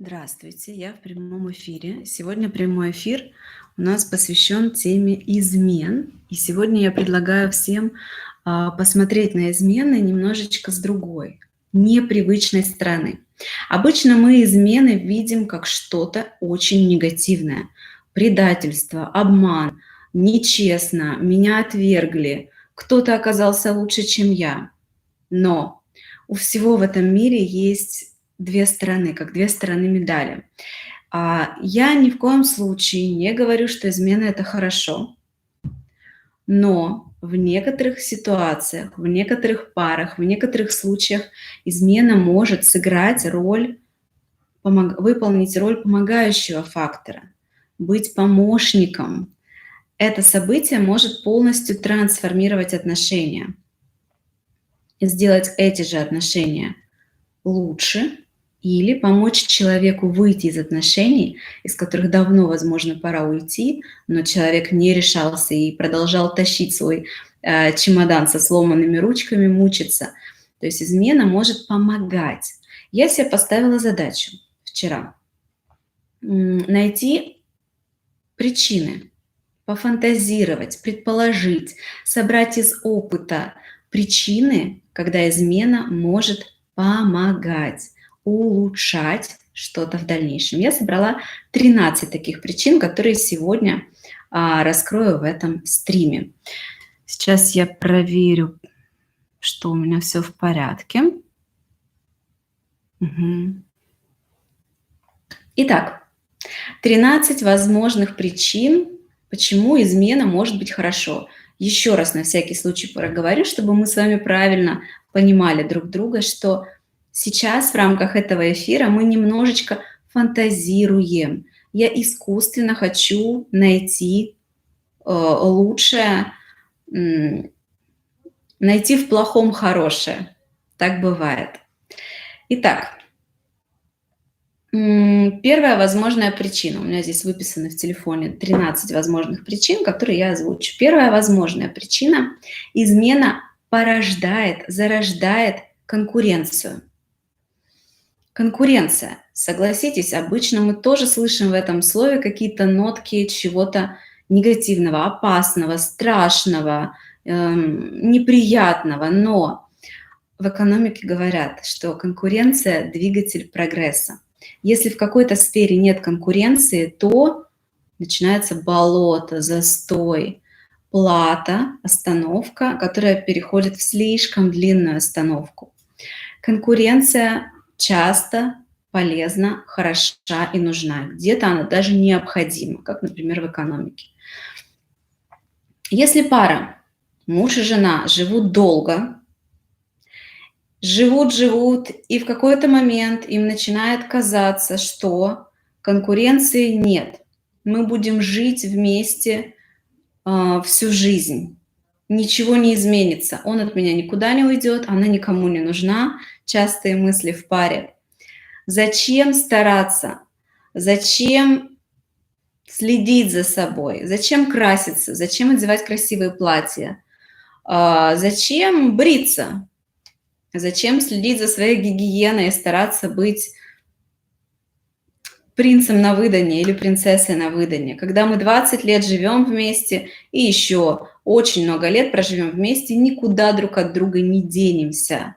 Здравствуйте, я в прямом эфире. Сегодня прямой эфир у нас посвящен теме измен. И сегодня я предлагаю всем посмотреть на измены немножечко с другой, непривычной стороны. Обычно мы измены видим как что-то очень негативное. Предательство, обман, нечестно, меня отвергли, кто-то оказался лучше, чем я. Но у всего в этом мире есть две стороны, как две стороны медали. Я ни в коем случае не говорю, что измена – это хорошо, но в некоторых ситуациях, в некоторых парах, в некоторых случаях измена может сыграть роль, выполнить роль помогающего фактора, быть помощником. Это событие может полностью трансформировать отношения, сделать эти же отношения лучше или помочь человеку выйти из отношений, из которых давно, возможно, пора уйти, но человек не решался и продолжал тащить свой чемодан со сломанными ручками, мучиться. То есть измена может помогать. Я себе поставила задачу вчера найти причины, пофантазировать, предположить, собрать из опыта причины, когда измена может помогать, улучшать что-то в дальнейшем. Я собрала 13 таких причин, которые сегодня раскрою в этом стриме. Сейчас я проверю, что у меня все в порядке. Угу. Итак, 13 возможных причин, почему измена может быть хорошо. Еще раз на всякий случай проговорю, чтобы мы с вами правильно понимали друг друга, что сейчас в рамках этого эфира мы немножечко фантазируем. Я искусственно хочу найти лучшее, найти в плохом хорошее. Так бывает. Итак, первая возможная причина. У меня здесь выписаны в телефоне 13 возможных причин, которые я озвучу. Первая возможная причина – измена порождает, зарождает конкуренцию. Конкуренция. Согласитесь, обычно мы тоже слышим в этом слове какие-то нотки чего-то негативного, опасного, страшного, неприятного. Но в экономике говорят, что конкуренция – двигатель прогресса. Если в какой-то сфере нет конкуренции, то начинается болото, застой, плата, остановка, которая переходит в слишком длинную остановку. Конкуренция часто полезна, хороша и нужна. Где-то она даже необходима, как, например, в экономике. Если пара, муж и жена, живут долго, живут, и в какой-то момент им начинает казаться, что конкуренции нет. Мы будем жить вместе всю жизнь. Ничего не изменится. Он от меня никуда не уйдет, она никому не нужна. Частые мысли в паре. Зачем стараться? Зачем следить за собой? Зачем краситься? Зачем одевать красивые платья? Зачем бриться? Зачем следить за своей гигиеной и стараться быть принцем на выданье или принцессой на выданье? Когда мы 20 лет живем вместе и еще очень много лет проживем вместе, никуда друг от друга не денемся.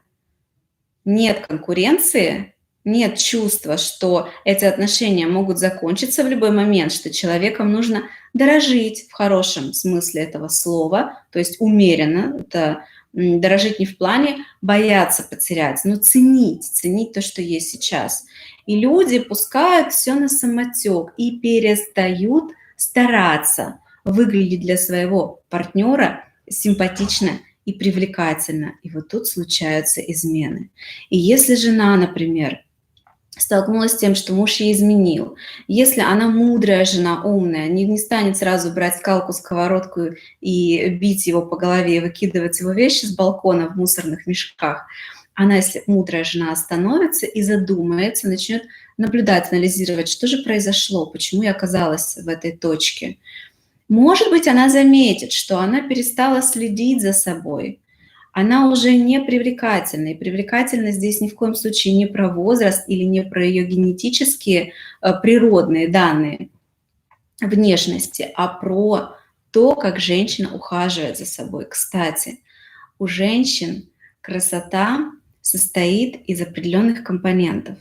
Нет конкуренции, нет чувства, что эти отношения могут закончиться в любой момент, что человеком нужно дорожить в хорошем смысле этого слова, то есть умеренно, это дорожить не в плане бояться потерять, но ценить то, что есть сейчас. И люди пускают все на самотек и перестают стараться выглядеть для своего партнера симпатично и привлекательно. И вот тут случаются измены. И если жена, например, столкнулась с тем, что муж ей изменил, если она мудрая жена, умная, не станет сразу брать скалку, сковородку и бить его по голове и выкидывать его вещи с балкона в мусорных мешках, она, если мудрая жена, остановится и задумается, начнет наблюдать, анализировать, что же произошло, почему я оказалась в этой точке. Может быть, она заметит, что она перестала следить за собой, она уже не привлекательна. И привлекательность здесь ни в коем случае не про возраст или не про ее генетические, природные данные внешности, а про то, как женщина ухаживает за собой. Кстати, у женщин красота состоит из определенных компонентов.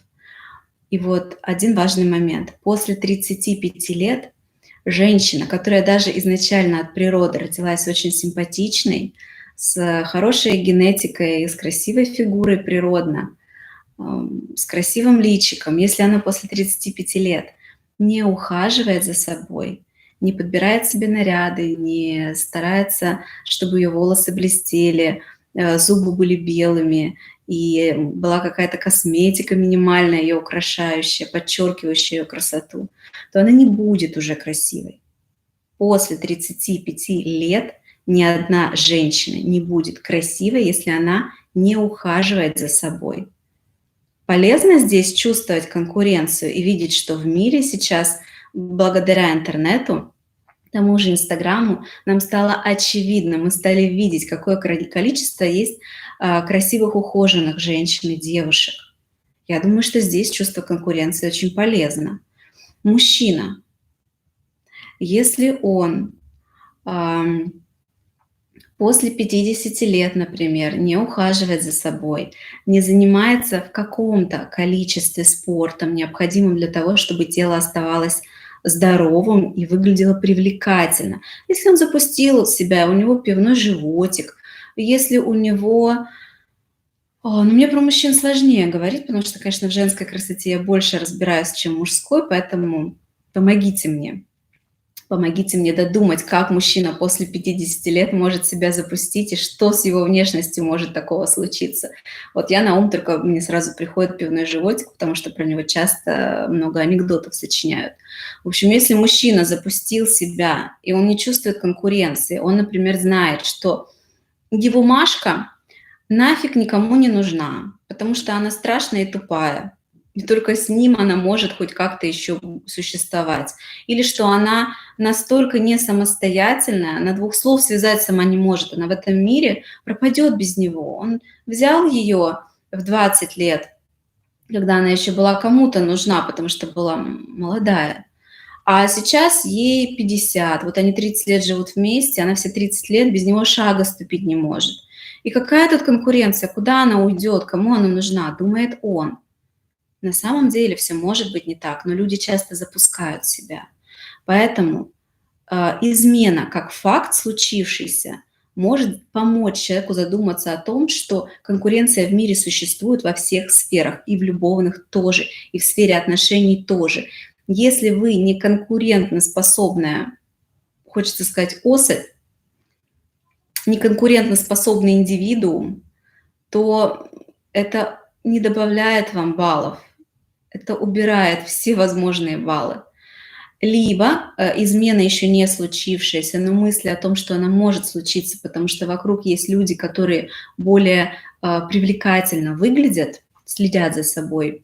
И вот один важный момент. После 35 лет женщина, которая даже изначально от природы родилась очень симпатичной, с хорошей генетикой, с красивой фигурой природно, с красивым личиком, если она после 35 лет не ухаживает за собой, не подбирает себе наряды, не старается, чтобы ее волосы блестели, зубы были белыми, и была какая-то косметика минимальная, ее украшающая, подчеркивающая ее красоту, то она не будет уже красивой. После 35 лет ни одна женщина не будет красивой, если она не ухаживает за собой. Полезно здесь чувствовать конкуренцию и видеть, что в мире сейчас, благодаря интернету, тому же Инстаграму, нам стало очевидно, мы стали видеть, какое количество есть красивых, ухоженных женщин и девушек. Я думаю, что здесь чувство конкуренции очень полезно. Мужчина, если он после 50 лет, например, не ухаживает за собой, не занимается в каком-то количестве спортом, необходимым для того, чтобы тело оставалось здоровым и выглядело привлекательно. Если он запустил себя, у него пивной животик, если у него... Ну, мне про мужчин сложнее говорить, потому что, конечно, в женской красоте я больше разбираюсь, чем в мужской, поэтому помогите мне. Помогите мне додумать, как мужчина после 50 лет может себя запустить и что с его внешностью может такого случиться. Вот я на ум только мне сразу приходит пивной животик, потому что про него часто много анекдотов сочиняют. В общем, если мужчина запустил себя, и он не чувствует конкуренции, он, например, знает, что его Машка нафиг никому не нужна, потому что она страшная и тупая, и только с ним она может хоть как-то еще существовать. Или что она настолько не самостоятельная, она двух слов связать сама не может, она в этом мире пропадет без него. Он взял ее в 20 лет, когда она еще была кому-то нужна, потому что была молодая. А сейчас ей 50, вот они 30 лет живут вместе, она все 30 лет без него шага ступить не может. И какая тут конкуренция, куда она уйдет, кому она нужна, думает он. На самом деле все может быть не так, но люди часто запускают себя. Поэтому измена как факт случившийся может помочь человеку задуматься о том, что конкуренция в мире существует во всех сферах, и в любовных тоже, и в сфере отношений тоже. Если вы не конкурентоспособная, хочется сказать, особь, не конкурентоспособный индивидуум, то это не добавляет вам баллов, это убирает все возможные баллы. Либо измена еще не случившаяся, но мысли о том, что она может случиться, потому что вокруг есть люди, которые более привлекательно выглядят, следят за собой,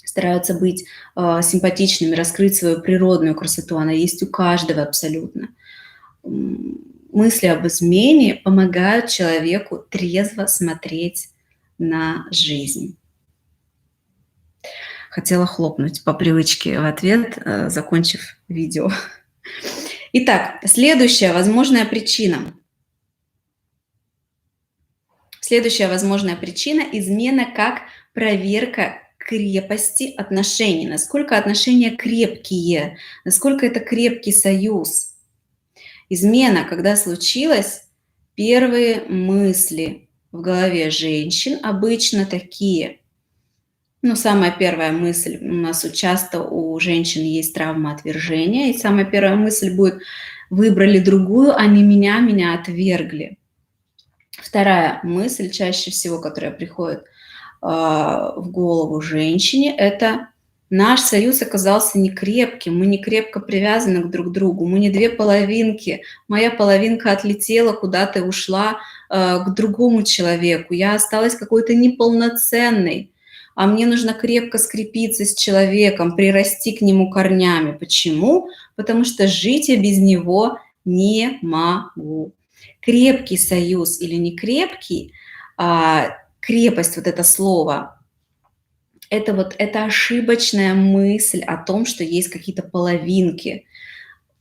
стараются быть симпатичными, раскрыть свою природную красоту, она есть у каждого абсолютно. Мысли об измене помогают человеку трезво смотреть на жизнь. Хотела хлопнуть по привычке в ответ, закончив видео. Итак, следующая возможная причина. Следующая возможная причина – измена как проверка крепости отношений. Насколько отношения крепкие, насколько это крепкий союз. Измена, когда случилась, первые мысли в голове женщин обычно такие. Самая первая мысль, у нас часто у женщин есть травма отвержения, и самая первая мысль будет: выбрали другую, а не меня, меня отвергли. Вторая мысль, чаще всего, которая приходит в голову женщине, это: наш союз оказался не крепким, мы не крепко привязаны друг к другу, мы не две половинки, моя половинка отлетела куда-то и ушла к другому человеку, я осталась какой-то неполноценной, а мне нужно крепко скрепиться с человеком, прирасти к нему корнями. Почему? Потому что жить я без него не могу. Крепкий союз или не крепкий, крепость, вот это слово, это ошибочная мысль о том, что есть какие-то половинки.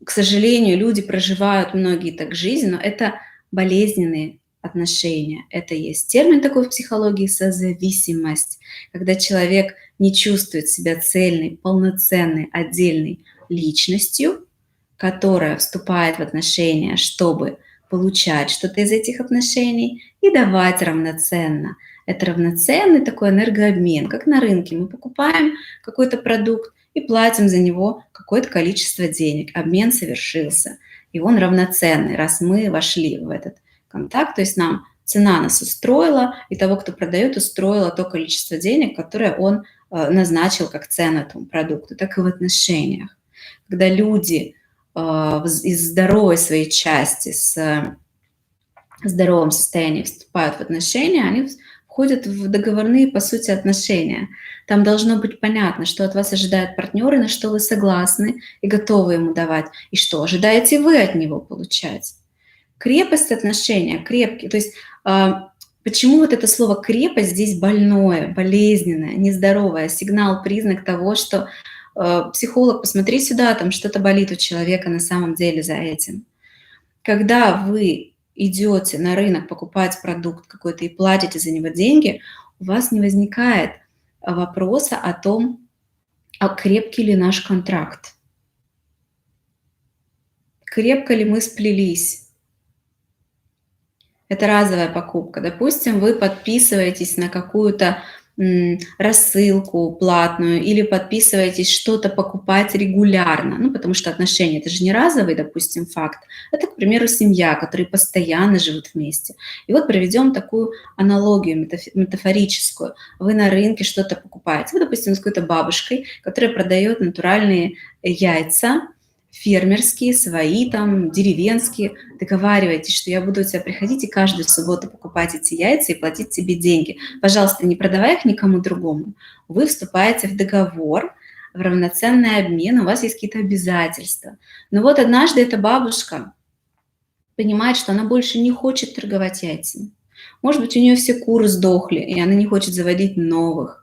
К сожалению, люди проживают многие так жизнь, но это болезненные отношения. Это есть термин такой в психологии — созависимость, когда человек не чувствует себя цельной, полноценной, отдельной личностью, которая вступает в отношения, чтобы получать что-то из этих отношений и давать равноценно. Это равноценный такой энергообмен, как на рынке. Мы покупаем какой-то продукт и платим за него какое-то количество денег. Обмен совершился, и он равноценный, раз мы вошли в этот контакт. То есть нам цена нас устроила, и того, кто продает, устроило то количество денег, которое он назначил как цену этому продукту. Так и в отношениях. Когда люди из здоровой своей части, с здоровом состоянии вступают в отношения, они входят в договорные, по сути, отношения. Там должно быть понятно, что от вас ожидает партнер, и на что вы согласны и готовы ему давать, и что ожидаете вы от него получать. Крепость отношения, крепкие. То есть почему вот это слово крепость здесь больное, болезненное, нездоровое, сигнал, признак того, что психолог, посмотри сюда, там что-то болит у человека на самом деле за этим. Когда вы идете на рынок покупать продукт какой-то и платите за него деньги, у вас не возникает вопроса о том, а крепкий ли наш контракт, крепко ли мы сплелись. Это разовая покупка. Допустим, вы подписываетесь на какую-то рассылку платную или подписываетесь что-то покупать регулярно, ну, потому что отношения — это же не разовый, допустим, факт. Это, к примеру, семья, которые постоянно живут вместе. И вот проведем такую аналогию метафорическую. Вы на рынке что-то покупаете. Вы, допустим, с какой-то бабушкой, которая продает натуральные яйца, фермерские, свои там, деревенские, договариваетесь, что я буду у тебя приходить и каждую субботу покупать эти яйца и платить тебе деньги. Пожалуйста, не продавай их никому другому. Вы вступаете в договор, в равноценный обмен, у вас есть какие-то обязательства. Но вот однажды эта бабушка понимает, что она больше не хочет торговать яйцами. Может быть, у нее все куры сдохли, и она не хочет заводить новых.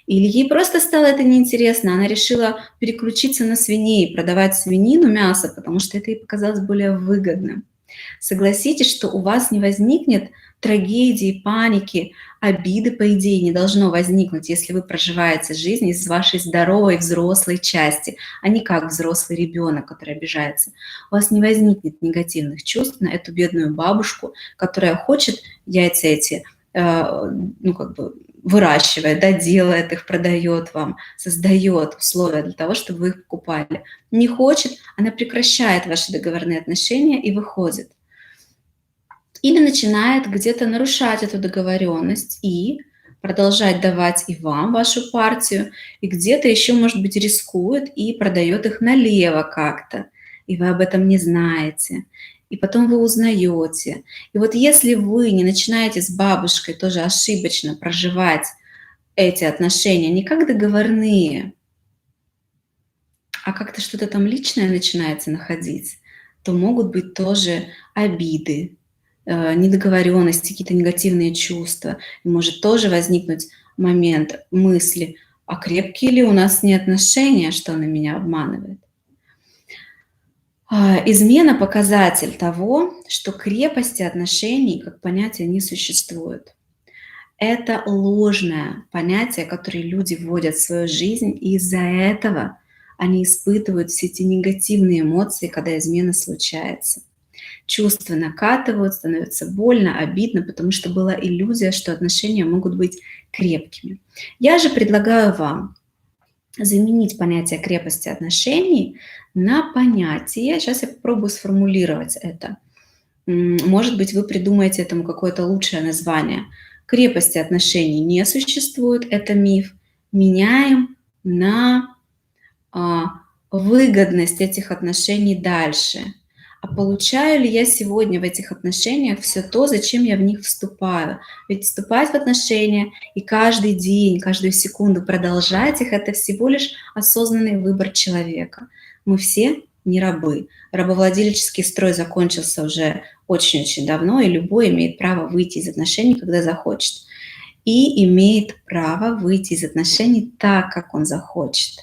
Или ей просто стало это неинтересно, она решила переключиться на свиней, продавать свинину, мясо, потому что это ей показалось более выгодным. Согласитесь, что у вас не возникнет трагедии, паники, обиды, по идее, не должно возникнуть, если вы проживаете жизнь из вашей здоровой взрослой части, а не как взрослый ребенок, который обижается. У вас не возникнет негативных чувств на эту бедную бабушку, которая хочет яйца эти, выращивает, да, делает их, продает вам, создает условия для того, чтобы вы их покупали. Не хочет, она прекращает ваши договорные отношения и выходит. Или начинает где-то нарушать эту договоренность и продолжать давать и вам вашу партию, и где-то еще, может быть, рискует и продает их налево как-то, и вы об этом не знаете. И потом вы узнаете. И вот если вы не начинаете с бабушкой тоже ошибочно проживать эти отношения не как договорные, а как-то что-то там личное начинается находить, то могут быть тоже обиды, недоговоренности, какие-то негативные чувства. И может тоже возникнуть момент мысли, а крепкие ли у нас не отношения, что она меня обманывает. Измена – показатель того, что крепости отношений как понятие не существует. Это ложное понятие, которое люди вводят в свою жизнь, и из-за этого они испытывают все эти негативные эмоции, когда измена случается. Чувства накатывают, становится больно, обидно, потому что была иллюзия, что отношения могут быть крепкими. Я же предлагаю вам заменить понятие крепости отношений на понятие, сейчас я попробую сформулировать это. Может быть, вы придумаете этому какое-то лучшее название. Крепости отношений не существует, это миф. Меняем на выгодность этих отношений дальше. А получаю ли я сегодня в этих отношениях все то, зачем я в них вступаю? Ведь вступать в отношения и каждый день, каждую секунду продолжать их — это всего лишь осознанный выбор человека. Мы все не рабы. Рабовладельческий строй закончился уже очень-очень давно, и любой имеет право выйти из отношений, когда захочет. И имеет право выйти из отношений так, как он захочет.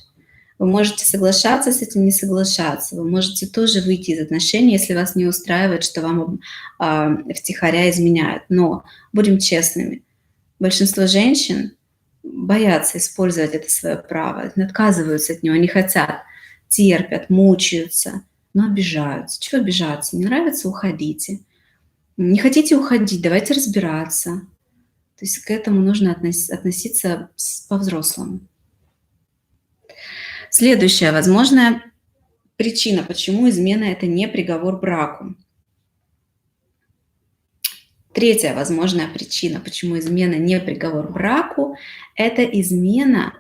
Вы можете соглашаться с этим, не соглашаться. Вы можете тоже выйти из отношений, если вас не устраивает, что вам втихаря изменяют. Но будем честными, большинство женщин боятся использовать это свое право, отказываются от него, не хотят, терпят, мучаются, но обижаются. Чего обижаться? Не нравится — уходите. Не хотите уходить — давайте разбираться. То есть к этому нужно относиться по-взрослому. Следующая возможная причина, почему измена – это не приговор браку. Третья возможная причина, почему измена не приговор браку, это измена...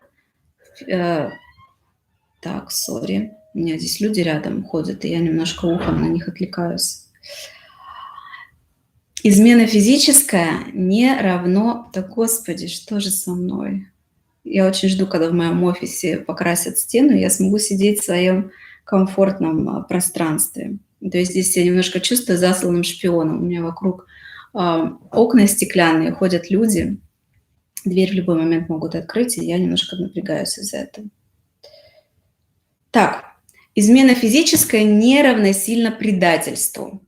Так, сори, у меня здесь люди рядом ходят, и я немножко ухом на них отвлекаюсь. Измена физическая не равно... Да, господи, что же со мной? Я очень жду, когда в моем офисе покрасят стену, и я смогу сидеть в своем комфортном пространстве. То есть здесь я немножко чувствую засланным шпионом. У меня вокруг окна стеклянные, ходят люди, дверь в любой момент могут открыть, и я немножко напрягаюсь из-за этого. Так, измена физическая не равносильно предательству.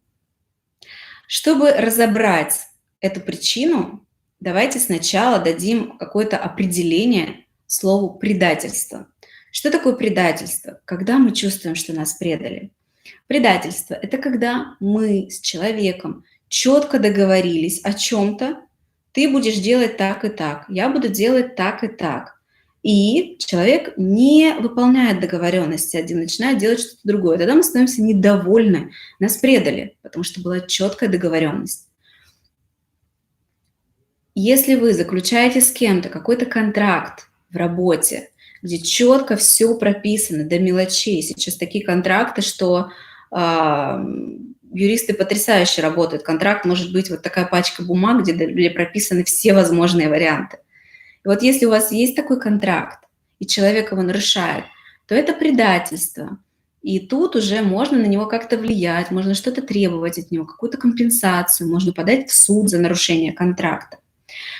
Чтобы разобрать эту причину, давайте сначала дадим какое-то определение слову «предательство». Что такое предательство? Когда мы чувствуем, что нас предали. Предательство – это когда мы с человеком четко договорились о чем-то, ты будешь делать так и так, я буду делать так и так. И человек не выполняет договоренности один, начинает делать что-то другое. Тогда мы становимся недовольны, нас предали, потому что была четкая договоренность. Если вы заключаете с кем-то какой-то контракт в работе, где четко все прописано до мелочей, сейчас такие контракты, что юристы потрясающе работают. Контракт может быть вот такая пачка бумаг, где прописаны все возможные варианты. И вот если у вас есть такой контракт, и человек его нарушает, то это предательство. И тут уже можно на него как-то влиять, можно что-то требовать от него, какую-то компенсацию, можно подать в суд за нарушение контракта.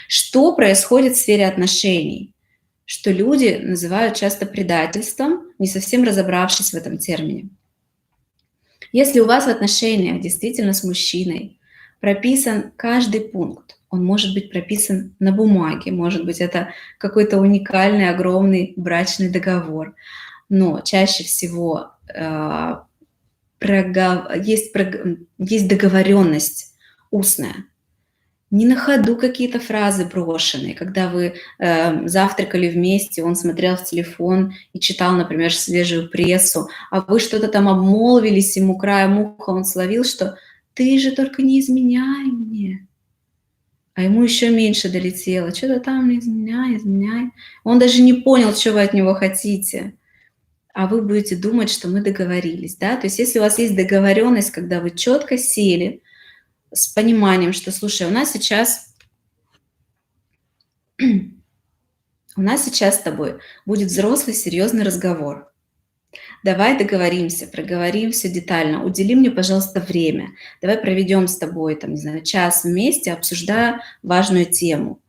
Что происходит в сфере отношений? Что люди называют часто предательством, не совсем разобравшись в этом термине. Если у вас в отношениях действительно с мужчиной прописан каждый пункт, он может быть прописан на бумаге, может быть, это какой-то уникальный, огромный брачный договор, но чаще всего есть договоренность устная. Не на ходу какие-то фразы брошенные, когда вы завтракали вместе, он смотрел в телефон и читал, например, свежую прессу, а вы что-то там обмолвились, ему краем уха он словил, что «ты же только не изменяй мне». А ему еще меньше долетело, что-то там не изменяй. Он даже не понял, что вы от него хотите. А вы будете думать, что мы договорились, да? То есть если у вас есть договоренность, когда вы четко сели, с пониманием, что, слушай, у нас сейчас с тобой будет взрослый, серьезный разговор. Давай договоримся, проговорим все детально, удели мне, пожалуйста, время. Давай проведем с тобой, там, не знаю, час вместе, обсуждая важную тему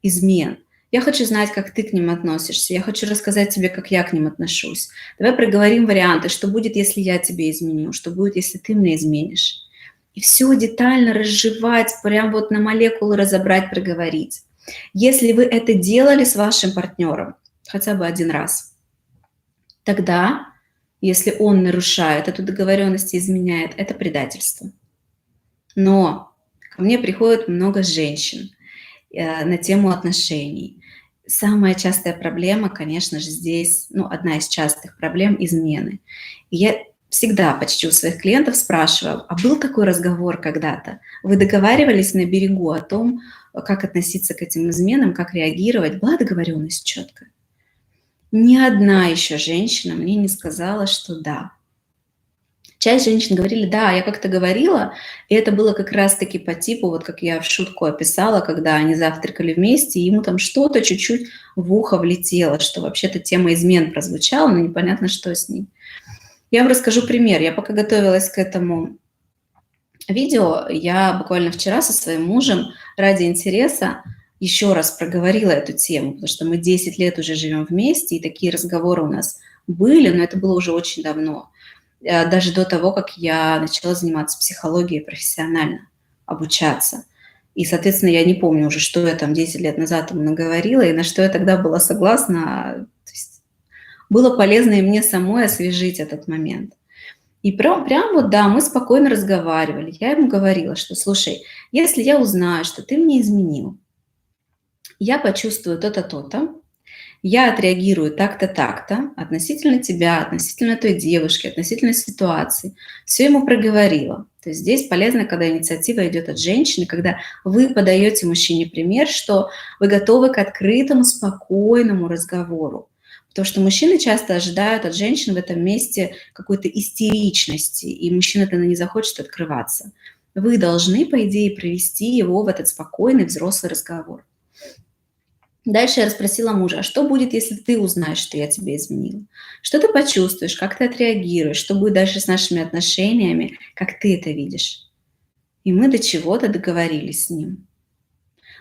измен. Я хочу знать, как ты к ним относишься. Я хочу рассказать тебе, как я к ним отношусь. Давай проговорим варианты, что будет, если я тебе изменю, что будет, если ты мне изменишь. И все детально разжевать, прям вот на молекулы разобрать, проговорить. Если вы это делали с вашим партнером хотя бы один раз, тогда, если он нарушает эту договоренность и изменяет, это предательство. Но ко мне приходит много женщин на тему отношений. Самая частая проблема, конечно же, здесь, одна из частых проблем – измены. И я всегда почти у своих клиентов спрашиваю, а был такой разговор когда-то? Вы договаривались на берегу о том, как относиться к этим изменам, как реагировать? Была договоренность четкая? Ни одна еще женщина мне не сказала, что да. Часть женщин говорили, да, я как-то говорила, и это было как раз-таки по типу, вот как я в шутку описала, когда они завтракали вместе, и ему там что-то чуть-чуть в ухо влетело, что вообще-то тема измен прозвучала, но непонятно, что с ней. Я вам расскажу пример. Я пока готовилась к этому видео. Я буквально вчера со своим мужем ради интереса еще раз проговорила эту тему, потому что мы 10 лет уже живем вместе, и такие разговоры у нас были, но это было уже очень давно. Даже до того, как я начала заниматься психологией профессионально, обучаться. И, соответственно, я не помню уже, что я там 10 лет назад ему наговорила, и на что я тогда была согласна. То есть было полезно и мне самой освежить этот момент. И прям вот, да, мы спокойно разговаривали. Я ему говорила, что, слушай, если я узнаю, что ты мне изменил, я почувствую то-то, то-то, я отреагирую так-то, так-то относительно тебя, относительно той девушки, относительно ситуации. Все ему проговорила. То есть здесь полезно, когда инициатива идет от женщины, когда вы подаете мужчине пример, что вы готовы к открытому, спокойному разговору. Потому что мужчины часто ожидают от женщин в этом месте какой-то истеричности, и мужчина-то не захочет открываться. Вы должны, по идее, провести его в этот спокойный взрослый разговор. Дальше я расспросила мужа: а что будет, если ты узнаешь, что я тебе изменила? Что ты почувствуешь, как ты отреагируешь, что будет дальше с нашими отношениями, как ты это видишь? И мы до чего-то договорились с ним.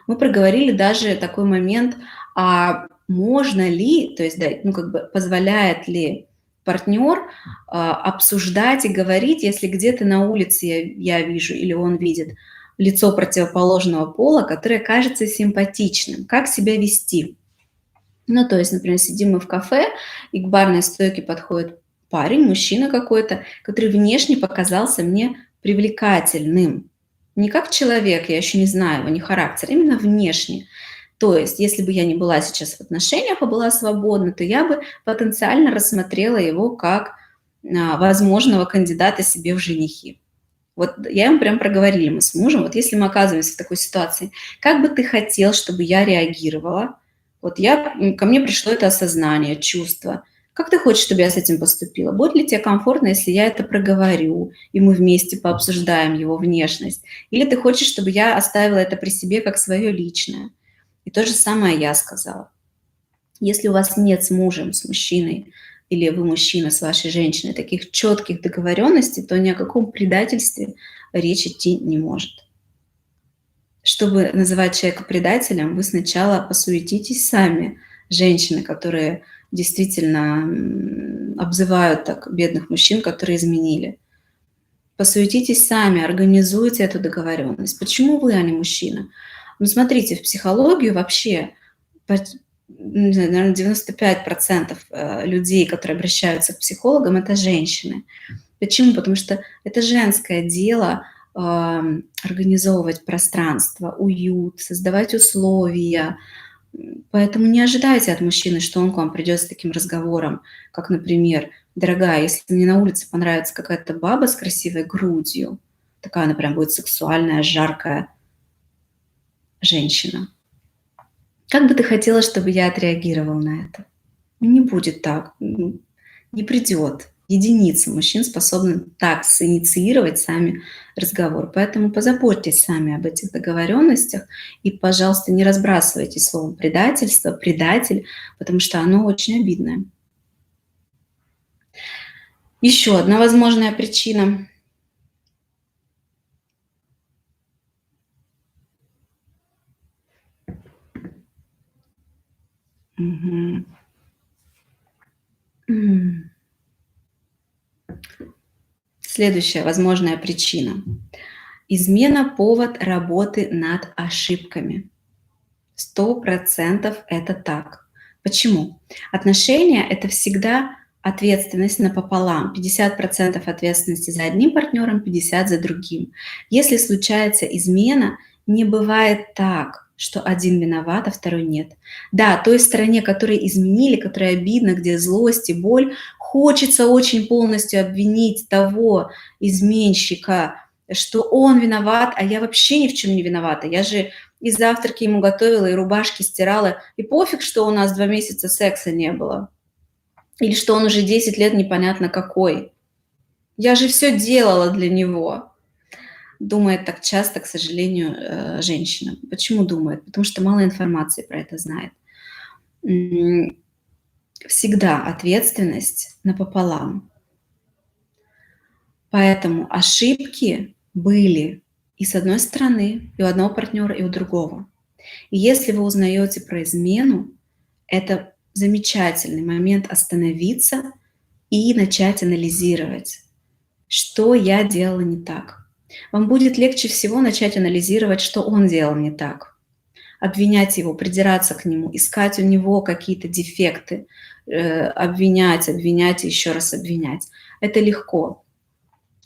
Мы проговорили даже такой момент, а можно ли, то есть, да, ну, как бы позволяет ли партнер обсуждать и говорить, если где-то на улице я вижу или он видит лицо противоположного пола, которое кажется симпатичным, как себя вести. Ну, то есть, например, сидим мы в кафе, и к барной стойке подходит парень, мужчина какой-то, который внешне показался мне привлекательным. Не как человек, я еще не знаю его, не характер, именно внешне. То есть, если бы я не была сейчас в отношениях, а была свободна, то я бы потенциально рассмотрела его как возможного кандидата себе в женихи. Вот я ему прям проговорили, мы с мужем, вот если мы оказываемся в такой ситуации, как бы ты хотел, чтобы я реагировала? Вот ко мне пришло это осознание, чувство. Как ты хочешь, чтобы я с этим поступила? Будет ли тебе комфортно, если я это проговорю, и мы вместе пообсуждаем его внешность? Или ты хочешь, чтобы я оставила это при себе как свое личное? И то же самое я сказала. Если у вас нет с мужем, с мужчиной, или вы мужчина с вашей женщиной, таких четких договоренностей, то ни о каком предательстве речь идти не может. Чтобы называть человека предателем, вы сначала посуетитесь сами, женщины, которые действительно обзывают так бедных мужчин, которые изменили. Посуетитесь сами, организуйте эту договоренность. Почему вы, а не мужчина? Ну, смотрите, в психологию вообще, не знаю, наверное, 95% людей, которые обращаются к психологам, это женщины. Почему? Потому что это женское дело организовывать пространство, уют, создавать условия. Поэтому не ожидайте от мужчины, что он к вам придет с таким разговором, как, например: дорогая, если мне на улице понравится какая-то баба с красивой грудью, такая она прям будет сексуальная, жаркая женщина, как бы ты хотела, чтобы я отреагировал на это? Не будет так, не придет. Единицы мужчин способны так синициировать сами разговор. Поэтому позаботьтесь сами об этих договоренностях и, пожалуйста, не разбрасывайте словом предательство, предатель, потому что оно очень обидное. Еще одна возможная причина. Мгм. Следующая возможная причина. Измена – повод работы над ошибками. 100% это так. Почему? Отношения – это всегда ответственность напополам. 50% ответственности за одним партнером, 50% за другим. Если случается измена, не бывает так, что один виноват, а второй нет. Да, той стороне, которой изменили, которой обидно, где злость и боль, хочется очень полностью обвинить того изменщика, что он виноват, а я вообще ни в чем не виновата. Я же и завтраки ему готовила, и рубашки стирала. И пофиг, что у нас 2 месяца секса не было. Или что он уже 10 лет непонятно какой. Я же все делала для него. Думает так часто, к сожалению, женщина. Почему думает? Потому что мало информации про это знает. Всегда ответственность напополам. Поэтому ошибки были и с одной стороны, и у одного партнера, и у другого. И если вы узнаете про измену, это замечательный момент остановиться и начать анализировать, что я делала не так. Вам будет легче всего начать анализировать, что он делал не так. Обвинять его, придираться к нему, искать у него какие-то дефекты, обвинять и еще раз обвинять. Это легко.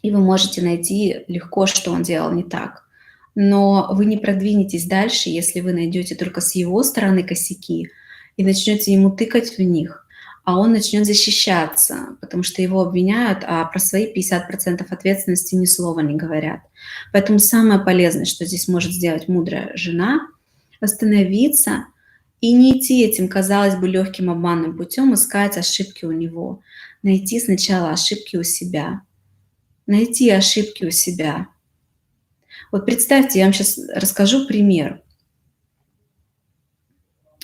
И вы можете найти легко, что он делал не так. Но вы не продвинетесь дальше, если вы найдете только с его стороны косяки и начнете ему тыкать в них, а он начнет защищаться, потому что его обвиняют, а про свои 50% ответственности ни слова не говорят. Поэтому самое полезное, что здесь может сделать мудрая жена, остановиться и не идти этим, казалось бы, легким обманным путем, искать ошибки у него. Найти сначала ошибки у себя. Найти ошибки у себя. Вот представьте, я вам сейчас расскажу пример.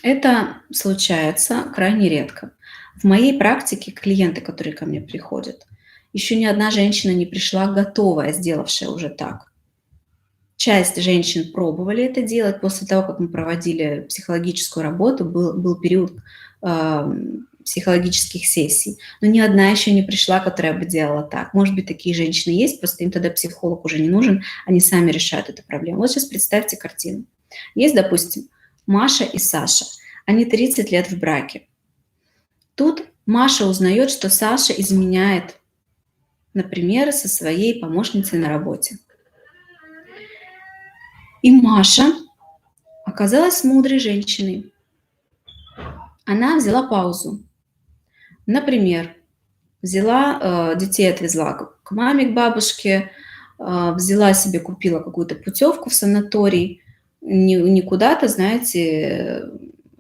Это случается крайне редко. В моей практике клиенты, которые ко мне приходят, еще ни одна женщина не пришла готовая, сделавшая уже так. Часть женщин пробовали это делать после того, как мы проводили психологическую работу, был период психологических сессий, но ни одна еще не пришла, которая бы делала так. Может быть, такие женщины есть, просто им тогда психолог уже не нужен, они сами решают эту проблему. Вот сейчас представьте картину. Есть, допустим, Маша и Саша. Они 30 лет в браке. Тут Маша узнает, что Саша изменяет, например, со своей помощницей на работе. И Маша оказалась мудрой женщиной. Она взяла паузу. Например, детей отвезла к маме, к бабушке, взяла себе, купила какую-то путевку в санаторий, не куда-то, знаете,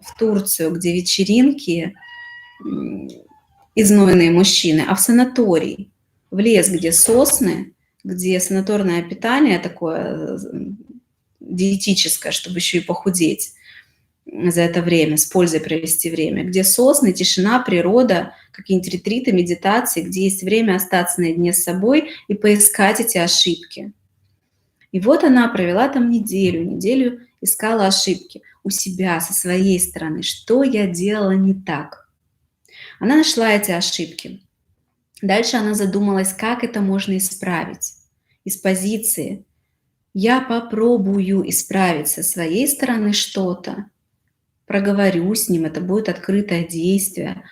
в Турцию, где вечеринки, изнойные мужчины, а в санаторий, в лес, где сосны, где санаторное питание такое диетическое, чтобы еще и похудеть за это время, с пользой провести время, где сосны, тишина, природа, какие-нибудь ретриты, медитации, где есть время остаться наедине с собой и поискать эти ошибки. И вот она провела там неделю искала ошибки у себя, со своей стороны, что я делала не так. Она нашла эти ошибки. Дальше она задумалась, как это можно исправить. Из позиции «я попробую исправить со своей стороны что-то», проговорю с ним, это будет открытое действие,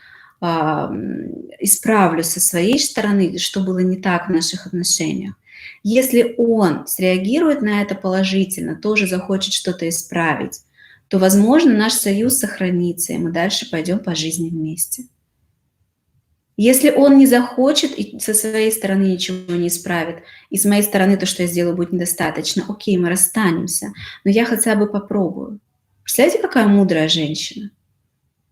исправлю со своей стороны, что было не так в наших отношениях. Если он среагирует на это положительно, тоже захочет что-то исправить, то, возможно, наш союз сохранится, и мы дальше пойдем по жизни вместе. Если он не захочет и со своей стороны ничего не исправит, и с моей стороны то, что я сделаю, будет недостаточно, окей, мы расстанемся, но я хотя бы попробую. Представляете, какая мудрая женщина?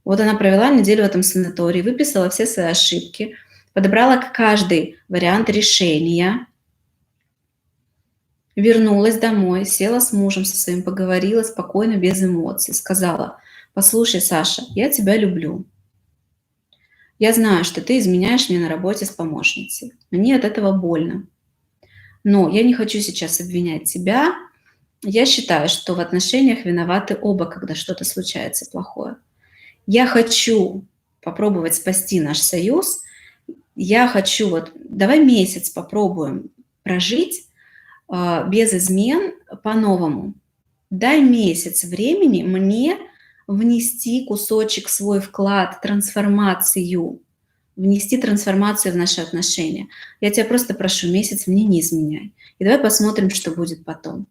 Вот она провела неделю в этом санатории, выписала все свои ошибки, подобрала каждый вариант решения, вернулась домой, села с мужем со своим, поговорила спокойно, без эмоций, сказала: «Послушай, Саша, я тебя люблю. Я знаю, что ты изменяешь мне на работе с помощницей. Мне от этого больно. Но я не хочу сейчас обвинять тебя. Я считаю, что в отношениях виноваты оба, когда что-то случается плохое. Я хочу попробовать спасти наш союз. Я хочу давай месяц попробуем прожить без измен по-новому. Дай месяц времени мне внести кусочек, свой вклад, трансформацию, внести трансформацию в наши отношения. Я тебя просто прошу, месяц мне не изменяй. И давай посмотрим, что будет потом».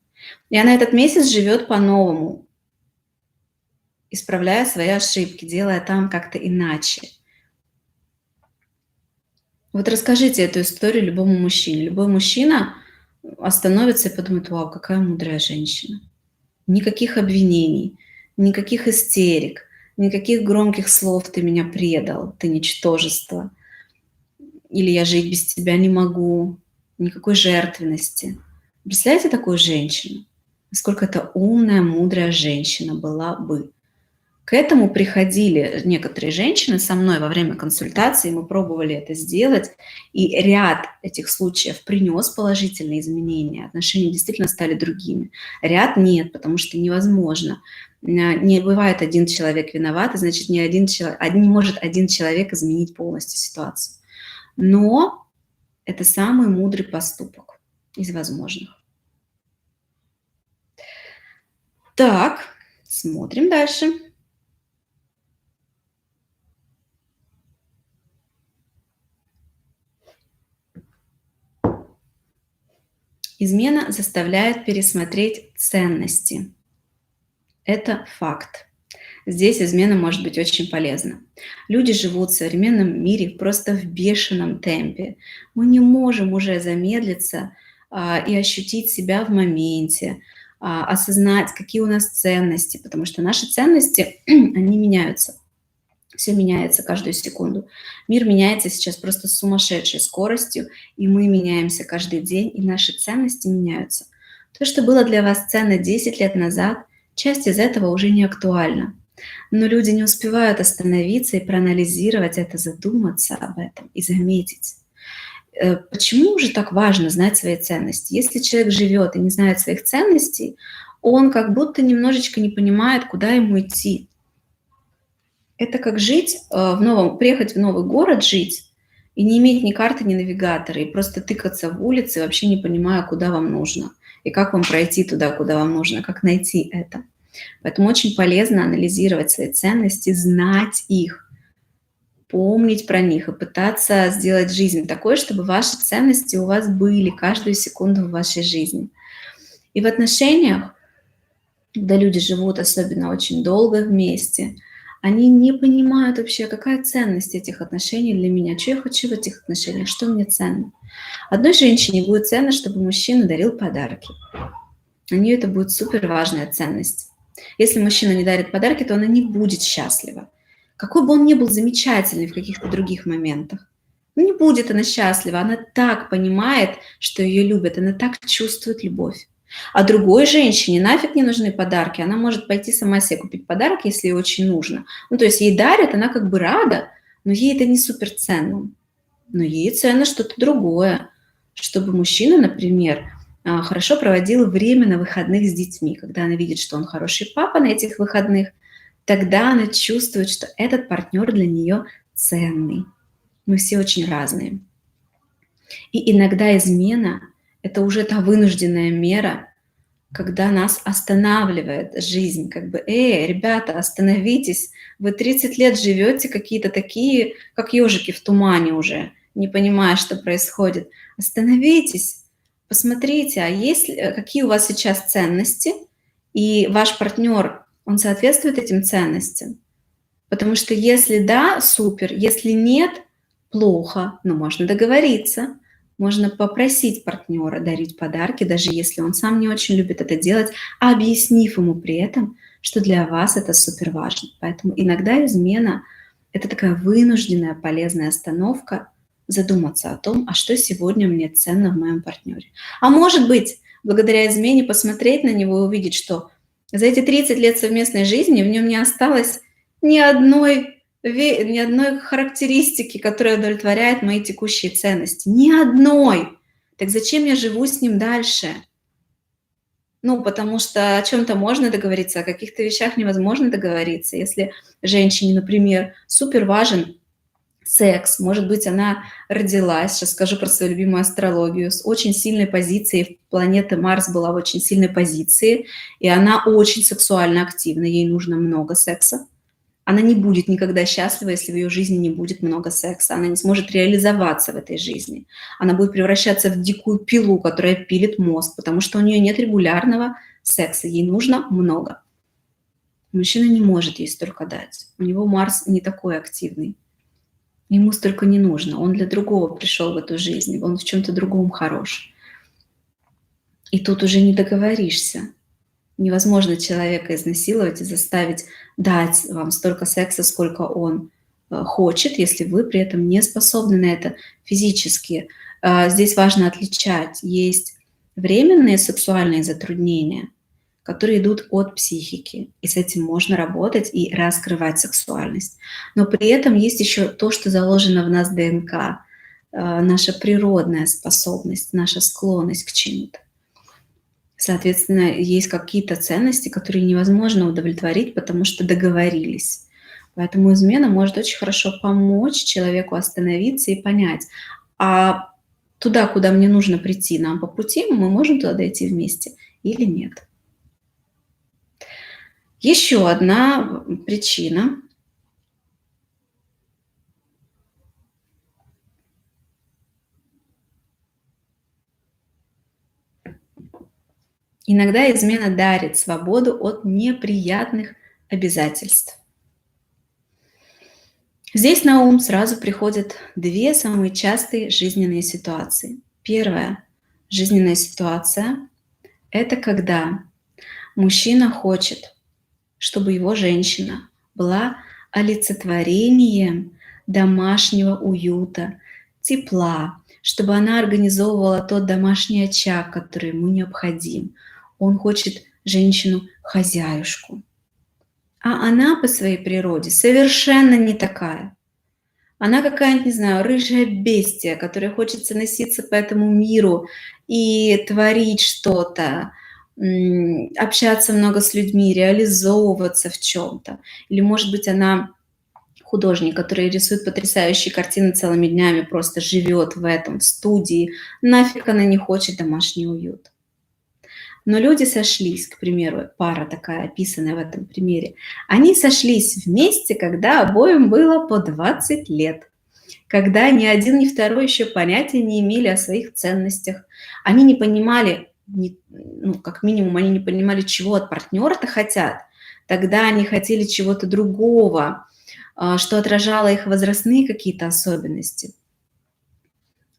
И она этот месяц живет по-новому, исправляя свои ошибки, делая там как-то иначе. Вот расскажите эту историю любому мужчине. Любой мужчина остановится и подумает: «Вау, какая мудрая женщина». Никаких обвинений, никаких истерик, никаких громких слов «ты меня предал», «ты ничтожество», или «я жить без тебя не могу», никакой жертвенности. Представляете такую женщину? Насколько это умная, мудрая женщина была бы. К этому приходили некоторые женщины со мной во время консультации, мы пробовали это сделать, и ряд этих случаев принес положительные изменения, отношения действительно стали другими. Ряд нет, потому что невозможно. Не бывает один человек виноват, и значит, не может один человек изменить полностью ситуацию. Но это самый мудрый поступок из возможных. Так, смотрим дальше. Измена заставляет пересмотреть ценности. Это факт. Здесь измена может быть очень полезна. Люди живут в современном мире просто в бешеном темпе. Мы не можем уже замедлиться и ощутить себя в моменте, осознать, какие у нас ценности, потому что наши ценности, они меняются. Все меняется каждую секунду. Мир меняется сейчас просто с сумасшедшей скоростью, и мы меняемся каждый день, и наши ценности меняются. То, что было для вас ценно 10 лет назад, часть из этого уже не актуальна. Но люди не успевают остановиться и проанализировать это, задуматься об этом и заметить. Почему же так важно знать свои ценности? Если человек живет и не знает своих ценностей, он как будто немножечко не понимает, куда ему идти. Это как жить приехать в новый город жить и не иметь ни карты, ни навигатора, и просто тыкаться в улицы, вообще не понимая, куда вам нужно, и как вам пройти туда, куда вам нужно, как найти это. Поэтому очень полезно анализировать свои ценности, знать их, помнить про них и пытаться сделать жизнь такой, чтобы ваши ценности у вас были каждую секунду в вашей жизни. И в отношениях, когда люди живут особенно очень долго вместе, они не понимают вообще, какая ценность этих отношений для меня, что я хочу в этих отношениях, что мне ценно. Одной женщине будет ценно, чтобы мужчина дарил подарки. Для нее это будет супер важная ценность. Если мужчина не дарит подарки, то она не будет счастлива. Какой бы он ни был замечательный в каких-то других моментах, не будет она счастлива. Она так понимает, что ее любят, она так чувствует любовь. А другой женщине нафиг не нужны подарки. Она может пойти сама себе купить подарок, если ей очень нужно. Ну, то есть ей дарят, она как бы рада, но ей это не суперценно. Но ей ценно что-то другое. Чтобы мужчина, например, хорошо проводил время на выходных с детьми. Когда она видит, что он хороший папа на этих выходных, тогда она чувствует, что этот партнер для нее ценный. Мы все очень разные. И иногда измена – это уже та вынужденная мера, когда нас останавливает жизнь. Как бы, ребята, остановитесь, вы 30 лет живете какие-то такие, как ежики в тумане уже, не понимая, что происходит. Остановитесь, посмотрите, какие у вас сейчас ценности, и ваш партнер, он соответствует этим ценностям. Потому что если да, супер, если нет, плохо, но можно договориться. Можно попросить партнера дарить подарки, даже если он сам не очень любит это делать, объяснив ему при этом, что для вас это супер важно. Поэтому иногда измена – это такая вынужденная полезная остановка, задуматься о том, а что сегодня мне ценно в моем партнере. А может быть, благодаря измене посмотреть на него и увидеть, что за эти 30 лет совместной жизни в нем не осталось ни одной характеристики, которая удовлетворяет мои текущие ценности. Ни одной. Так зачем я живу с ним дальше? Ну, потому что о чем-то можно договориться, о каких-то вещах невозможно договориться. Если женщине, например, супер важен секс, может быть, она родилась, сейчас скажу про свою любимую астрологию, с очень сильной позицией, планета Марс была в очень сильной позиции, и она очень сексуально активна, ей нужно много секса. Она не будет никогда счастлива, если в ее жизни не будет много секса. Она не сможет реализоваться в этой жизни. Она будет превращаться в дикую пилу, которая пилит мозг, потому что у нее нет регулярного секса. Ей нужно много. Мужчина не может ей столько дать. У него Марс не такой активный. Ему столько не нужно. Он для другого пришел в эту жизнь. Он в чем-то другом хорош. И тут уже не договоришься. Невозможно человека изнасиловать и заставить дать вам столько секса, сколько он хочет, если вы при этом не способны на это физически. Здесь важно отличать. Есть временные сексуальные затруднения, которые идут от психики. И с этим можно работать и раскрывать сексуальность. Но при этом есть еще то, что заложено в нас ДНК, наша природная способность, наша склонность к чему-то. Соответственно, есть какие-то ценности, которые невозможно удовлетворить, потому что договорились. Поэтому измена может очень хорошо помочь человеку остановиться и понять, а туда, куда мне нужно прийти, нам по пути, мы можем туда дойти вместе или нет. Еще одна причина. Иногда измена дарит свободу от неприятных обязательств. Здесь на ум сразу приходят две самые частые жизненные ситуации. Первая жизненная ситуация – это когда мужчина хочет, чтобы его женщина была олицетворением домашнего уюта, тепла, чтобы она организовывала тот домашний очаг, который ему необходим. Он хочет женщину-хозяюшку. А она по своей природе совершенно не такая. Она какая-нибудь, не знаю, рыжая бестия, которой хочется носиться по этому миру и творить что-то, общаться много с людьми, реализовываться в чем-то. Или, может быть, она художник, который рисует потрясающие картины целыми днями, просто живет в этом, в студии. Нафиг она не хочет домашний уют. Но люди сошлись, к примеру, пара такая, описанная в этом примере, они сошлись вместе, когда обоим было по 20 лет, когда ни один, ни второй еще понятия не имели о своих ценностях. Они не понимали, как минимум, они не понимали, чего от партнера-то хотят. Тогда они хотели чего-то другого, что отражало их возрастные какие-то особенности.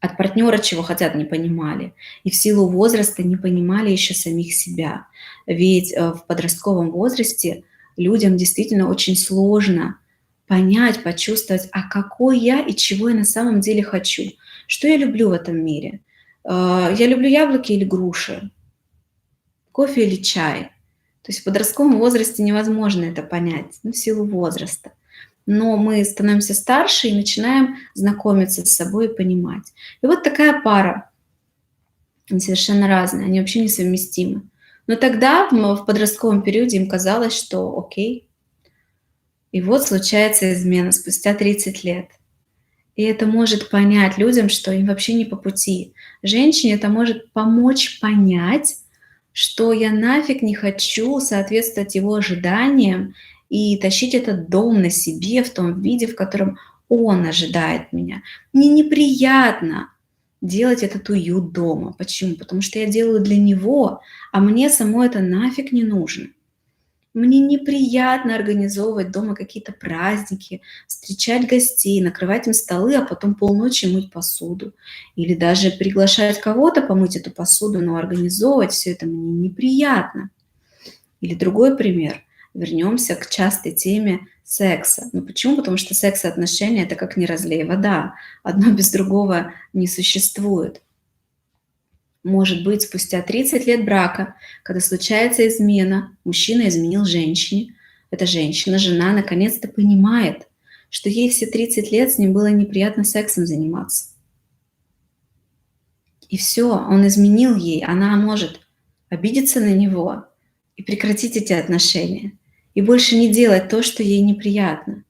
От партнера чего хотят, не понимали. И в силу возраста не понимали еще самих себя. Ведь в подростковом возрасте людям действительно очень сложно понять, почувствовать, а какой я и чего я на самом деле хочу. Что я люблю в этом мире? Я люблю яблоки или груши? Кофе или чай? То есть в подростковом возрасте невозможно это понять, в силу возраста. Но мы становимся старше и начинаем знакомиться с собой и понимать. И вот такая пара, они совершенно разные, они вообще несовместимы. Но тогда, в подростковом периоде, им казалось, что окей. И вот случается измена спустя 30 лет. И это может понять людям, что им вообще не по пути. Женщине это может помочь понять, что я нафиг не хочу соответствовать его ожиданиям и тащить этот дом на себе в том виде, в котором он ожидает меня. Мне неприятно делать этот уют дома. Почему? Потому что я делаю для него, а мне самой это нафиг не нужно. Мне неприятно организовывать дома какие-то праздники, встречать гостей, накрывать им столы, а потом полночи мыть посуду. Или даже приглашать кого-то помыть эту посуду, но организовывать все это мне неприятно. Или другой пример. Вернемся к частой теме секса. Ну почему? Потому что секс и отношения – это как не разлей вода. Одно без другого не существует. Может быть, спустя 30 лет брака, когда случается измена, мужчина изменил женщине, эта женщина, жена, наконец-то понимает, что ей все 30 лет с ним было неприятно сексом заниматься. И все, он изменил ей, она может обидеться на него и прекратить эти отношения, и больше не делать то, что ей неприятно.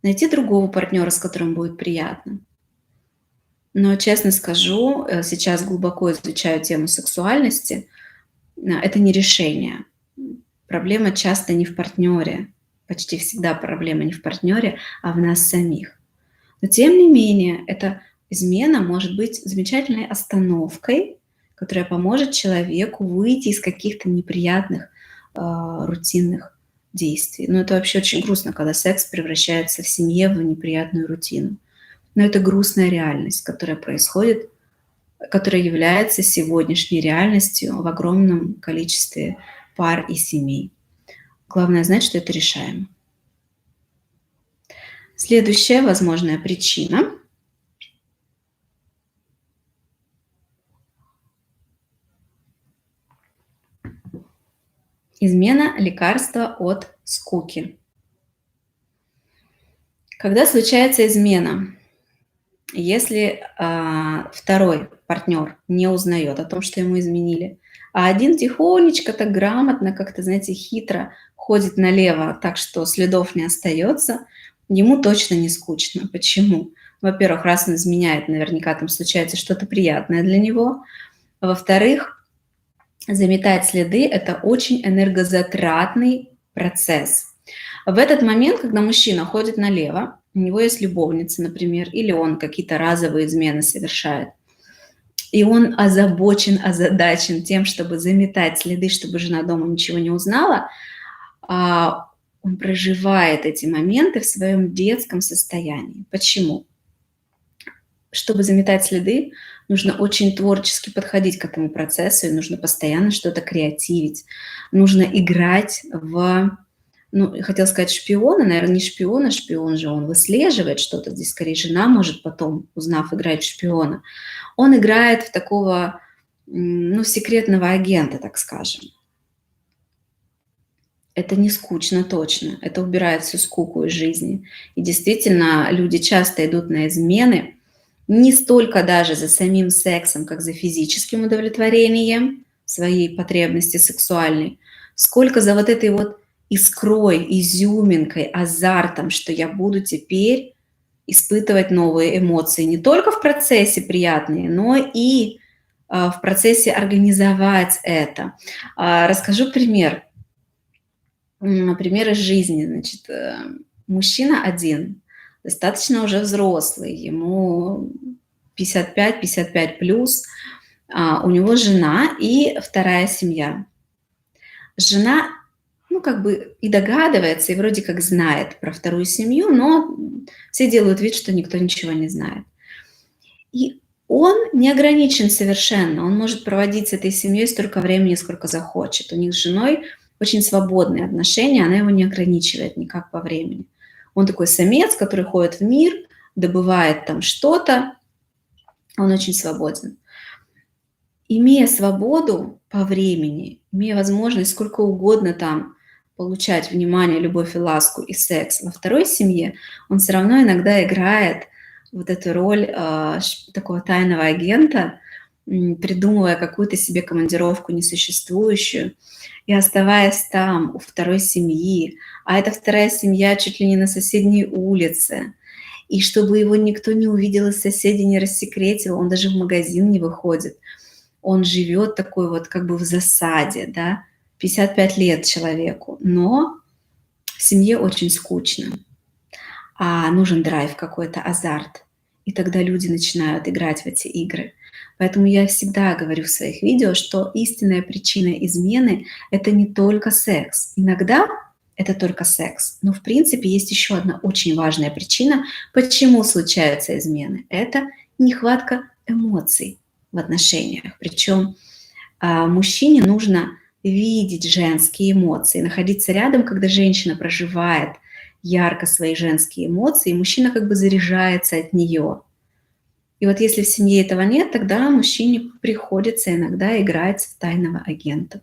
Найти другого партнера, с которым будет приятно. Но, честно скажу, сейчас глубоко изучаю тему сексуальности. Это не решение. Проблема часто не в партнере. Почти всегда проблема не в партнере, а в нас самих. Но тем не менее, эта измена может быть замечательной остановкой, которая поможет человеку выйти из каких-то неприятных рутинных действий. Но это вообще очень грустно, когда секс превращается в семье в неприятную рутину. Но это грустная реальность, которая происходит, которая является сегодняшней реальностью в огромном количестве пар и семей. Главное знать, что это решаемо. Следующая возможная причина Измена – лекарство от скуки. Когда случается измена, если второй партнер не узнает о том, что ему изменили, а один тихонечко, так грамотно, как-то, знаете, хитро ходит налево, так что следов не остается, ему точно не скучно. Почему? Во-первых, раз он изменяет, наверняка там случается что-то приятное для него. Во-вторых, заметать следы – это очень энергозатратный процесс. В этот момент, когда мужчина ходит налево, у него есть любовница, например, или он какие-то разовые измены совершает, и он озадачен тем, чтобы заметать следы, чтобы жена дома ничего не узнала, он проживает эти моменты в своем детском состоянии. Почему? Чтобы заметать следы, нужно очень творчески подходить к этому процессу, и нужно постоянно что-то креативить. Нужно играть в, хотела сказать шпиона, наверное, не шпиона, шпион же он выслеживает что-то, здесь скорее жена может потом, узнав, играть в шпиона. Он играет в такого, секретного агента, так скажем. Это не скучно точно, это убирает всю скуку из жизни. И действительно, люди часто идут на измены не столько даже за самим сексом, как за физическим удовлетворением своей потребности сексуальной, сколько за вот этой вот искрой, изюминкой, азартом, что я буду теперь испытывать новые эмоции не только в процессе приятные, но и в процессе организовать это. Расскажу пример. Пример из жизни. Значит, мужчина один, достаточно уже взрослый, ему 55 плюс, у него жена и вторая семья. Жена, и догадывается, и вроде как знает про вторую семью, но все делают вид, что никто ничего не знает. И он не ограничен совершенно, он может проводить с этой семьей столько времени, сколько захочет. У них с женой очень свободные отношения, она его не ограничивает никак по времени. Он такой самец, который ходит в мир, добывает там что-то, он очень свободен. Имея свободу по времени, имея возможность сколько угодно там получать внимание, любовь и ласку и секс во второй семье, он все равно иногда играет вот эту роль такого тайного агента, придумывая какую-то себе командировку несуществующую и оставаясь там у второй семьи, а эта вторая семья чуть ли не на соседней улице, и чтобы его никто не увидел из соседей, не рассекретил, он даже в магазин не выходит. Он живет такой вот как бы в засаде, да, 55 лет человеку, но в семье очень скучно, а нужен драйв какой-то, азарт. И тогда люди начинают играть в эти игры. Поэтому я всегда говорю в своих видео, что истинная причина измены – это не только секс. Иногда это только секс. Но в принципе есть еще одна очень важная причина, почему случаются измены. Это нехватка эмоций в отношениях. Причем мужчине нужно видеть женские эмоции, находиться рядом, когда женщина проживает ярко свои женские эмоции, и мужчина как бы заряжается от нее. И вот если в семье этого нет, тогда мужчине приходится иногда играть в тайного агента.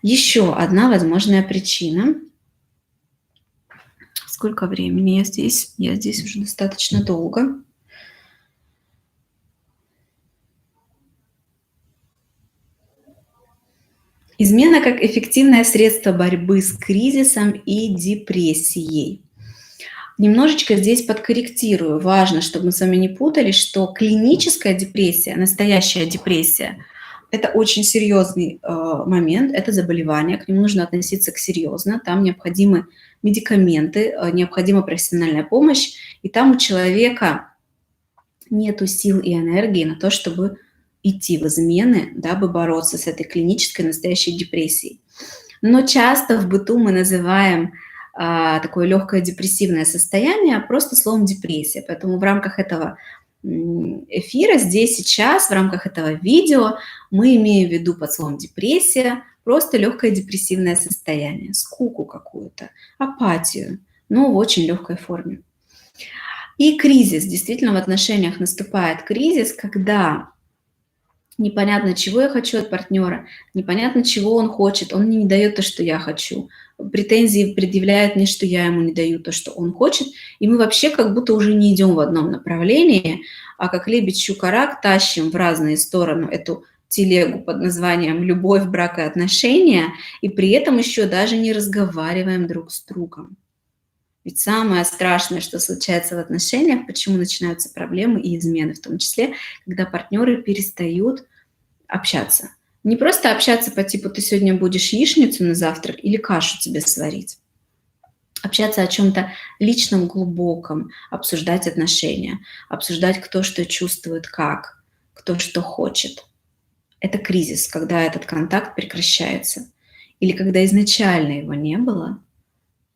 Еще одна возможная причина. Сколько времени я здесь? Я здесь уже достаточно долго. Измена как эффективное средство борьбы с кризисом и депрессией. Немножечко здесь подкорректирую. Важно, чтобы мы с вами не путали, что клиническая депрессия, настоящая депрессия, это очень серьезный момент, это заболевание, к нему нужно относиться серьезно, там необходимы медикаменты, необходима профессиональная помощь, и там у человека нету сил и энергии на то, чтобы идти в измены, дабы бороться с этой клинической настоящей депрессией. Но часто в быту мы называем такое легкое депрессивное состояние просто словом депрессия. Поэтому в рамках этого эфира здесь сейчас, в рамках этого видео мы имеем в виду под словом депрессия просто легкое депрессивное состояние, скуку какую-то, апатию, но в очень легкой форме. И кризис. Действительно, в отношениях наступает кризис, когда Непонятно, чего я хочу от партнера, непонятно, чего он хочет, он мне не дает то, что я хочу. Претензии предъявляет мне, что я ему не даю то, что он хочет, и мы вообще как будто уже не идем в одном направлении, а как лебедь щукарак тащим в разные стороны эту телегу под названием «любовь, брак и отношения», и при этом еще даже не разговариваем друг с другом. Ведь самое страшное, что случается в отношениях, почему начинаются проблемы и измены, в том числе, когда партнеры перестают общаться. Не просто общаться по типу «ты сегодня будешь яичницу на завтрак» или кашу тебе сварить. Общаться о чем-то личном, глубоком, обсуждать отношения, обсуждать, кто что чувствует, как, кто что хочет. Это кризис, когда этот контакт прекращается. Или когда изначально его не было,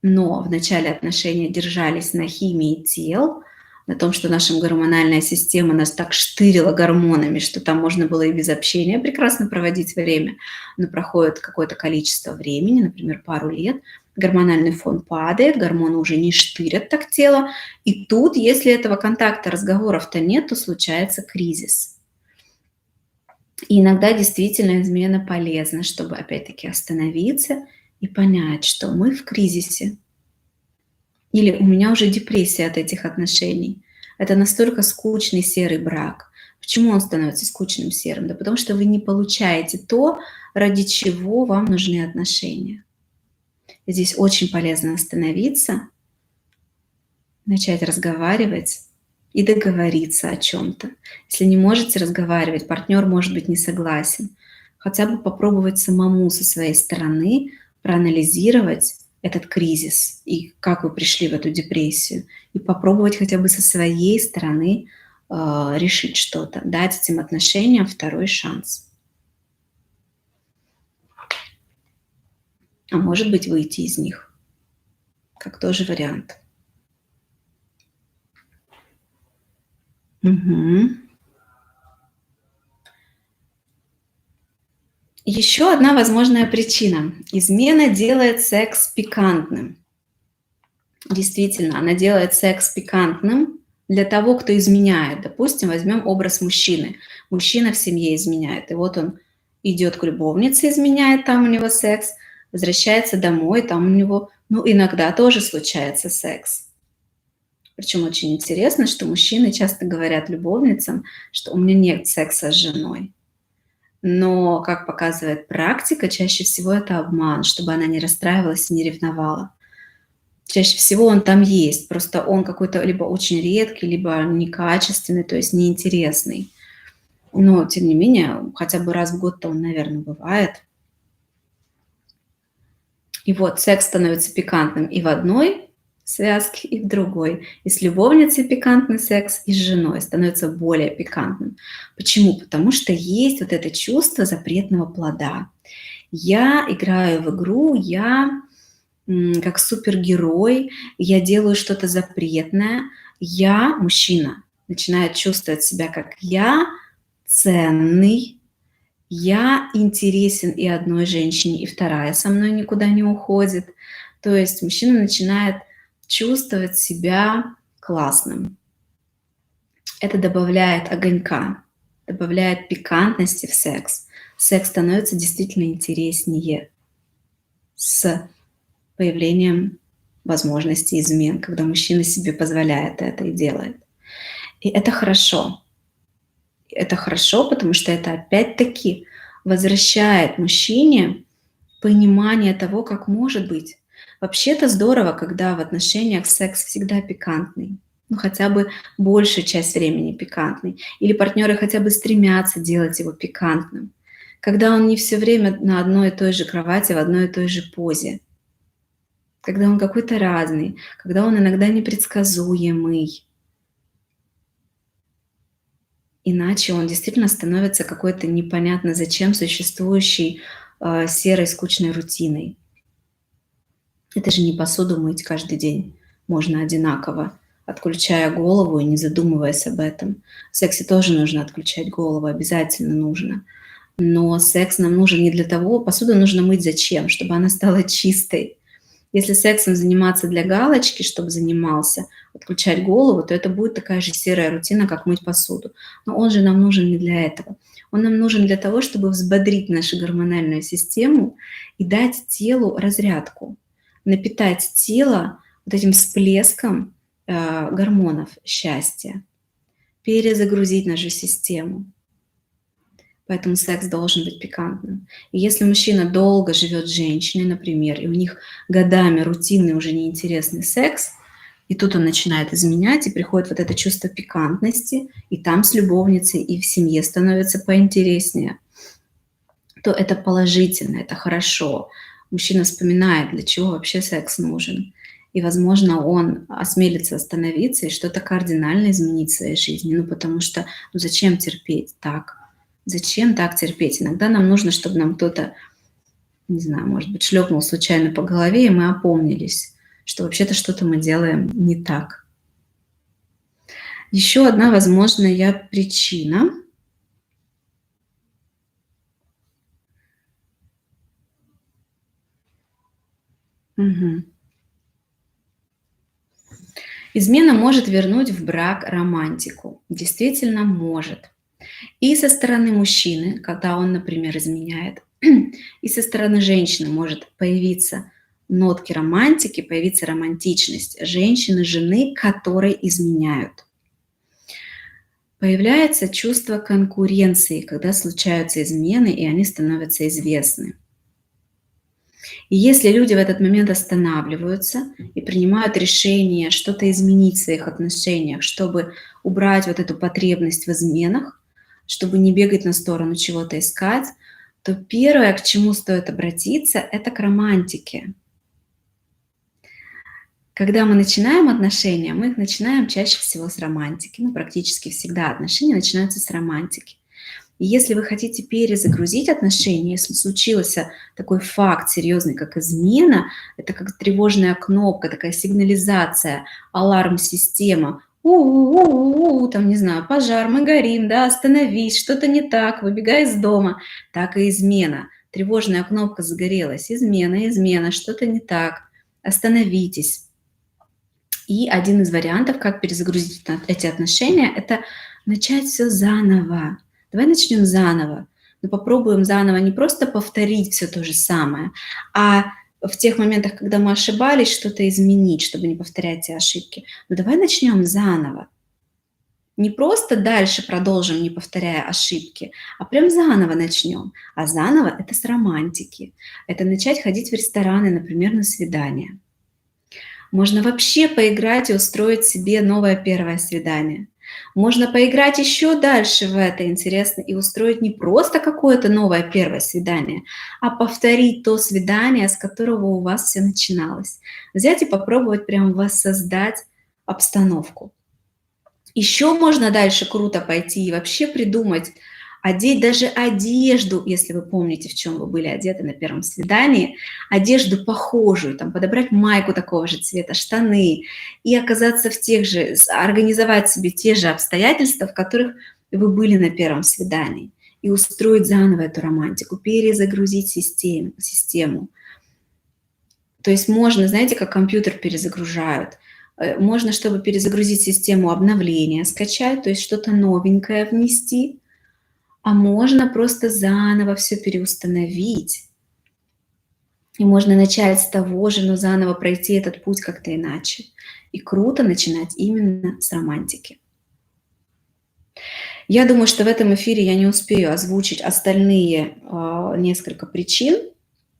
но в начале отношения держались на химии тел, на том, что наша гормональная система нас так штырила гормонами, что там можно было и без общения прекрасно проводить время, но проходит какое-то количество времени, например, пару лет, гормональный фон падает, гормоны уже не штырят так тело, и тут, если этого контакта, разговоров-то нет, то случается кризис. И иногда действительно измена полезна, чтобы опять-таки остановиться и понять, что мы в кризисе. Или у меня уже депрессия от этих отношений. Это настолько скучный серый брак. Почему он становится скучным серым? Да потому что вы не получаете то, ради чего вам нужны отношения. Здесь очень полезно остановиться, начать разговаривать и договориться о чем-то. Если не можете разговаривать, партнер может быть не согласен, хотя бы попробовать самому со своей стороны проанализировать этот кризис и как вы пришли в эту депрессию, и попробовать хотя бы со своей стороны решить что-то, дать этим отношениям второй шанс. А может быть, выйти из них, как тоже вариант. Угу. Еще одна возможная причина. Измена делает секс пикантным. Действительно, она делает секс пикантным для того, кто изменяет. Допустим, возьмем образ мужчины. Мужчина в семье изменяет. И вот он идет к любовнице, изменяет, там у него секс, возвращается домой, там у него, иногда тоже случается секс. Причем очень интересно, что мужчины часто говорят любовницам, что у меня нет секса с женой. Но, как показывает практика, чаще всего это обман, чтобы она не расстраивалась и не ревновала. Чаще всего он там есть, просто он какой-то либо очень редкий, либо некачественный, то есть неинтересный. Но, тем не менее, хотя бы раз в год-то он, наверное, бывает. И вот секс становится пикантным и в одной связке, и в другой. И с любовницей пикантный секс, и с женой становится более пикантным. Почему? Потому что есть вот это чувство запретного плода. Я играю в игру, я как супергерой, я делаю что-то запретное, я, мужчина, начинает чувствовать себя как я ценный, я интересен и одной женщине, и вторая со мной никуда не уходит. То есть мужчина начинает чувствовать себя классным. Это добавляет огонька, добавляет пикантности в секс. Секс становится действительно интереснее с появлением возможности измен, когда мужчина себе позволяет это и делает. И это хорошо. Это хорошо, потому что это опять-таки возвращает мужчине понимание того, как может быть. Вообще-то здорово, когда в отношениях секс всегда пикантный. Хотя бы большая часть времени пикантный. Или партнеры хотя бы стремятся делать его пикантным. Когда он не все время на одной и той же кровати, в одной и той же позе. Когда он какой-то разный. Когда он иногда непредсказуемый. Иначе он действительно становится какой-то непонятно зачем существующей серой скучной рутиной. Это же не посуду мыть каждый день. Можно одинаково, отключая голову и не задумываясь об этом. В сексе тоже нужно отключать голову, обязательно нужно. Но секс нам нужен не для того, посуду нужно мыть зачем? Чтобы она стала чистой. Если сексом заниматься для галочки, чтобы занимался, отключать голову, то это будет такая же серая рутина, как мыть посуду. Но он же нам нужен не для этого. Он нам нужен для того, чтобы взбодрить нашу гормональную систему и дать телу разрядку, напитать тело вот этим всплеском гормонов счастья, перезагрузить нашу систему. Поэтому секс должен быть пикантным. И если мужчина долго живет с женщиной, например, и у них годами рутинный, уже неинтересный секс, и тут он начинает изменять, и приходит вот это чувство пикантности, и там с любовницей, и в семье становится поинтереснее, то это положительно, это хорошо. Мужчина вспоминает, для чего вообще секс нужен. И, возможно, он осмелится остановиться и что-то кардинально изменить в своей жизни. Ну, потому что зачем терпеть так? Зачем так терпеть? Иногда нам нужно, чтобы нам кто-то, не знаю, может быть, шлепнул случайно по голове, и мы опомнились, что вообще-то что-то мы делаем не так. Еще одна возможная причина. Угу. Измена может вернуть в брак романтику. Действительно может. И со стороны мужчины, когда он, например, изменяет, и со стороны женщины может появиться нотки романтики, появиться романтичность женщины, жены, которые изменяют. Появляется чувство конкуренции, когда случаются измены, и они становятся известны. И если люди в этот момент останавливаются и принимают решение что-то изменить в своих отношениях, чтобы убрать вот эту потребность в изменах, чтобы не бегать на сторону чего-то искать, то первое, к чему стоит обратиться, это к романтике. Когда мы начинаем отношения, мы их начинаем чаще всего с романтики. Ну, практически всегда отношения начинаются с романтики. И если вы хотите перезагрузить отношения, если случился такой факт серьезный, как измена, это как тревожная кнопка, такая сигнализация, аларм-система, там, не знаю, пожар, мы горим, да, остановись, что-то не так, выбегай из дома, так и измена. Тревожная кнопка загорелась, измена, что-то не так, остановитесь. И один из вариантов, как перезагрузить эти отношения, это начать все заново. Давай начнем заново. Но попробуем заново не просто повторить все то же самое, а в тех моментах, когда мы ошибались, что-то изменить, чтобы не повторять те ошибки. Но давай начнем заново. Не просто дальше продолжим, не повторяя ошибки, а прям заново начнем. А заново это с романтики. Это начать ходить в рестораны, например, на свидания. Можно вообще поиграть и устроить себе новое первое свидание. Можно поиграть еще дальше в это интересно и устроить не просто какое-то новое первое свидание, а повторить то свидание, с которого у вас все начиналось. Взять и попробовать прям воссоздать обстановку. Еще можно дальше круто пойти и вообще придумать, одеть даже одежду, если вы помните, в чем вы были одеты на первом свидании, одежду похожую, там, подобрать майку такого же цвета, штаны, и оказаться в тех же, организовать себе те же обстоятельства, в которых вы были на первом свидании, и устроить заново эту романтику, перезагрузить систему. То есть можно, знаете, как компьютер перезагружают, можно, чтобы перезагрузить систему, обновления скачать, то есть что-то новенькое внести, а можно просто заново все переустановить. И можно начать с того же, но заново пройти этот путь как-то иначе. И круто начинать именно с романтики. Я думаю, что в этом эфире я не успею озвучить остальные несколько причин.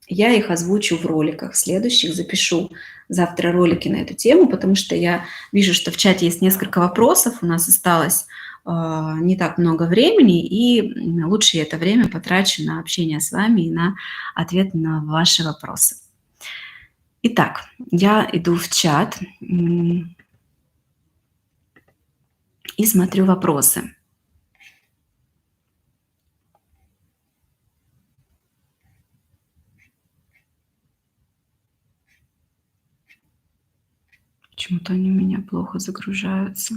Я их озвучу в роликах следующих, запишу завтра ролики на эту тему, потому что я вижу, что в чате есть несколько вопросов, у нас осталось не так много времени, и лучше я это время потрачу на общение с вами и на ответ на ваши вопросы. Итак, я иду в чат и смотрю вопросы. Почему-то они у меня плохо загружаются.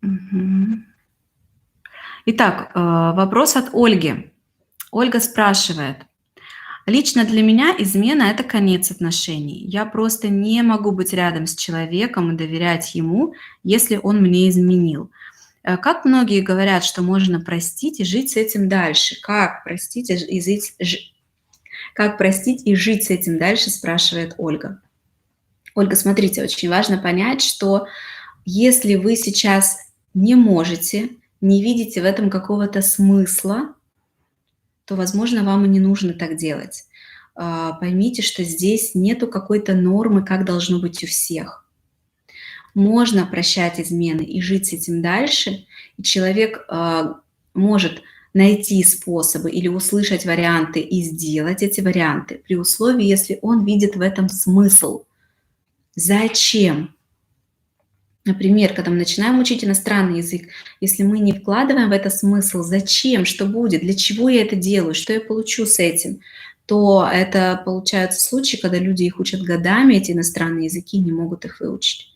Угу. Итак, вопрос от Ольги. Ольга спрашивает, Лично для меня измена – это конец отношений. Я просто не могу быть рядом с человеком и доверять ему, если он мне изменил. Как многие говорят, что можно простить и жить с этим дальше? Как простить и жить с этим дальше, спрашивает Ольга. Ольга, смотрите, очень важно понять, что если вы сейчас не можете, не видите в этом какого-то смысла, то, возможно, вам и не нужно так делать. Поймите, что здесь нету какой-то нормы, как должно быть у всех. Можно прощать измены и жить с этим дальше, и человек может найти способы или услышать варианты и сделать эти варианты при условии, если он видит в этом смысл. Зачем? Например, когда мы начинаем учить иностранный язык, если мы не вкладываем в это смысл, зачем, что будет, для чего я это делаю, что я получу с этим, то это получаются случаи, когда люди их учат годами, эти иностранные языки, не могут их выучить.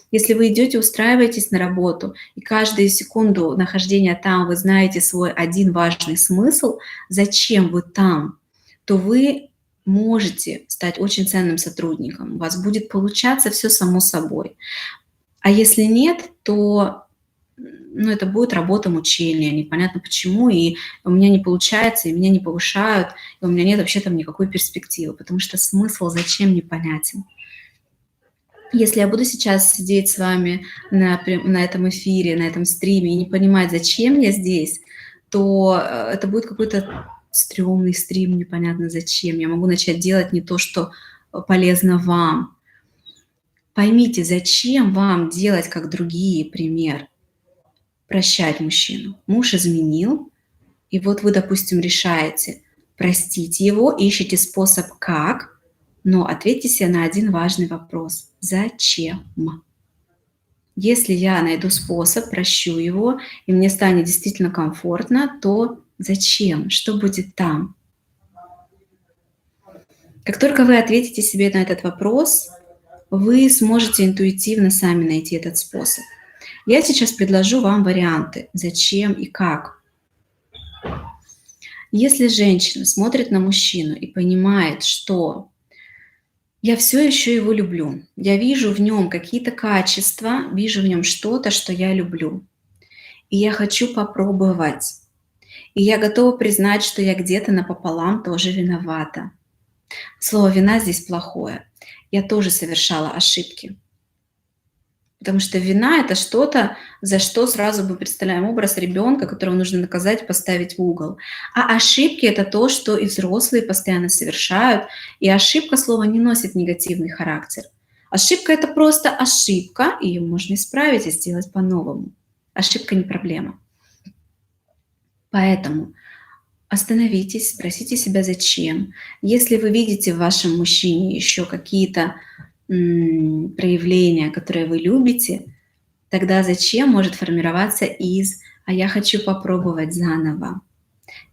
Если вы идете, устраиваетесь на работу, и каждую секунду нахождения там вы знаете свой один важный смысл, зачем вы там, то вы можете стать очень ценным сотрудником. У вас будет получаться все само собой. А если нет, то это будет работа мучения, непонятно почему, и у меня не получается, и меня не повышают, и у меня нет вообще там никакой перспективы, потому что смысл зачем непонятен. Если я буду сейчас сидеть с вами на этом эфире, на этом стриме и не понимать, зачем я здесь, то это будет какой-то стрёмный стрим, непонятно зачем. Я могу начать делать не то, что полезно вам. Поймите, зачем вам делать, как другие, пример, прощать мужчину. Муж изменил, и вот вы, допустим, решаете простить его, ищете способ как, но ответьте себе на один важный вопрос. Зачем? Если я найду способ, прощу его, и мне станет действительно комфортно, то зачем? Что будет там? Как только вы ответите себе на этот вопрос, вы сможете интуитивно сами найти этот способ. Я сейчас предложу вам варианты, зачем и как. Если женщина смотрит на мужчину и понимает, что я все еще его люблю, я вижу в нем какие-то качества, вижу в нем что-то, что я люблю, и я хочу попробовать, и я готова признать, что я где-то напополам тоже виновата. Слово «вина» здесь плохое. Я тоже совершала ошибки. Потому что вина – это что-то, за что сразу мы представляем образ ребенка, которого нужно наказать, поставить в угол. А ошибки – это то, что и взрослые постоянно совершают. И ошибка, слово, не носит негативный характер. Ошибка – это просто ошибка, и ее можно исправить и сделать по-новому. Ошибка не проблема. Поэтому остановитесь, спросите себя, зачем. Если вы видите в вашем мужчине еще какие-то проявления, которые вы любите, тогда зачем может формироваться из «а я хочу попробовать заново».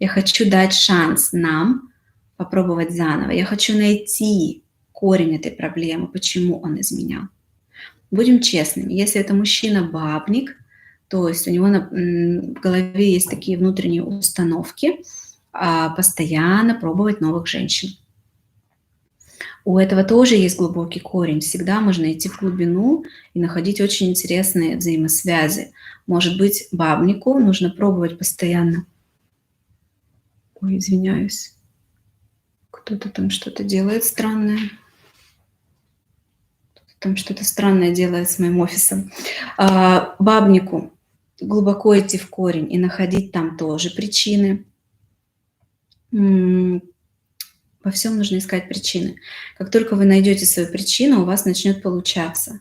Я хочу дать шанс нам попробовать заново. Я хочу найти корень этой проблемы, почему он изменял. Будем честными, если это мужчина-бабник, то есть у него в голове есть такие внутренние установки, постоянно пробовать новых женщин. У этого тоже есть глубокий корень. Всегда можно идти в глубину и находить очень интересные взаимосвязи. Может быть, бабнику нужно пробовать постоянно. Ой, извиняюсь. Кто-то там что-то делает странное. Кто-то там что-то странное делает с моим офисом. Бабнику глубоко идти в корень и находить там тоже причины. Во всем нужно искать причины. Как только вы найдете свою причину, у вас начнет получаться.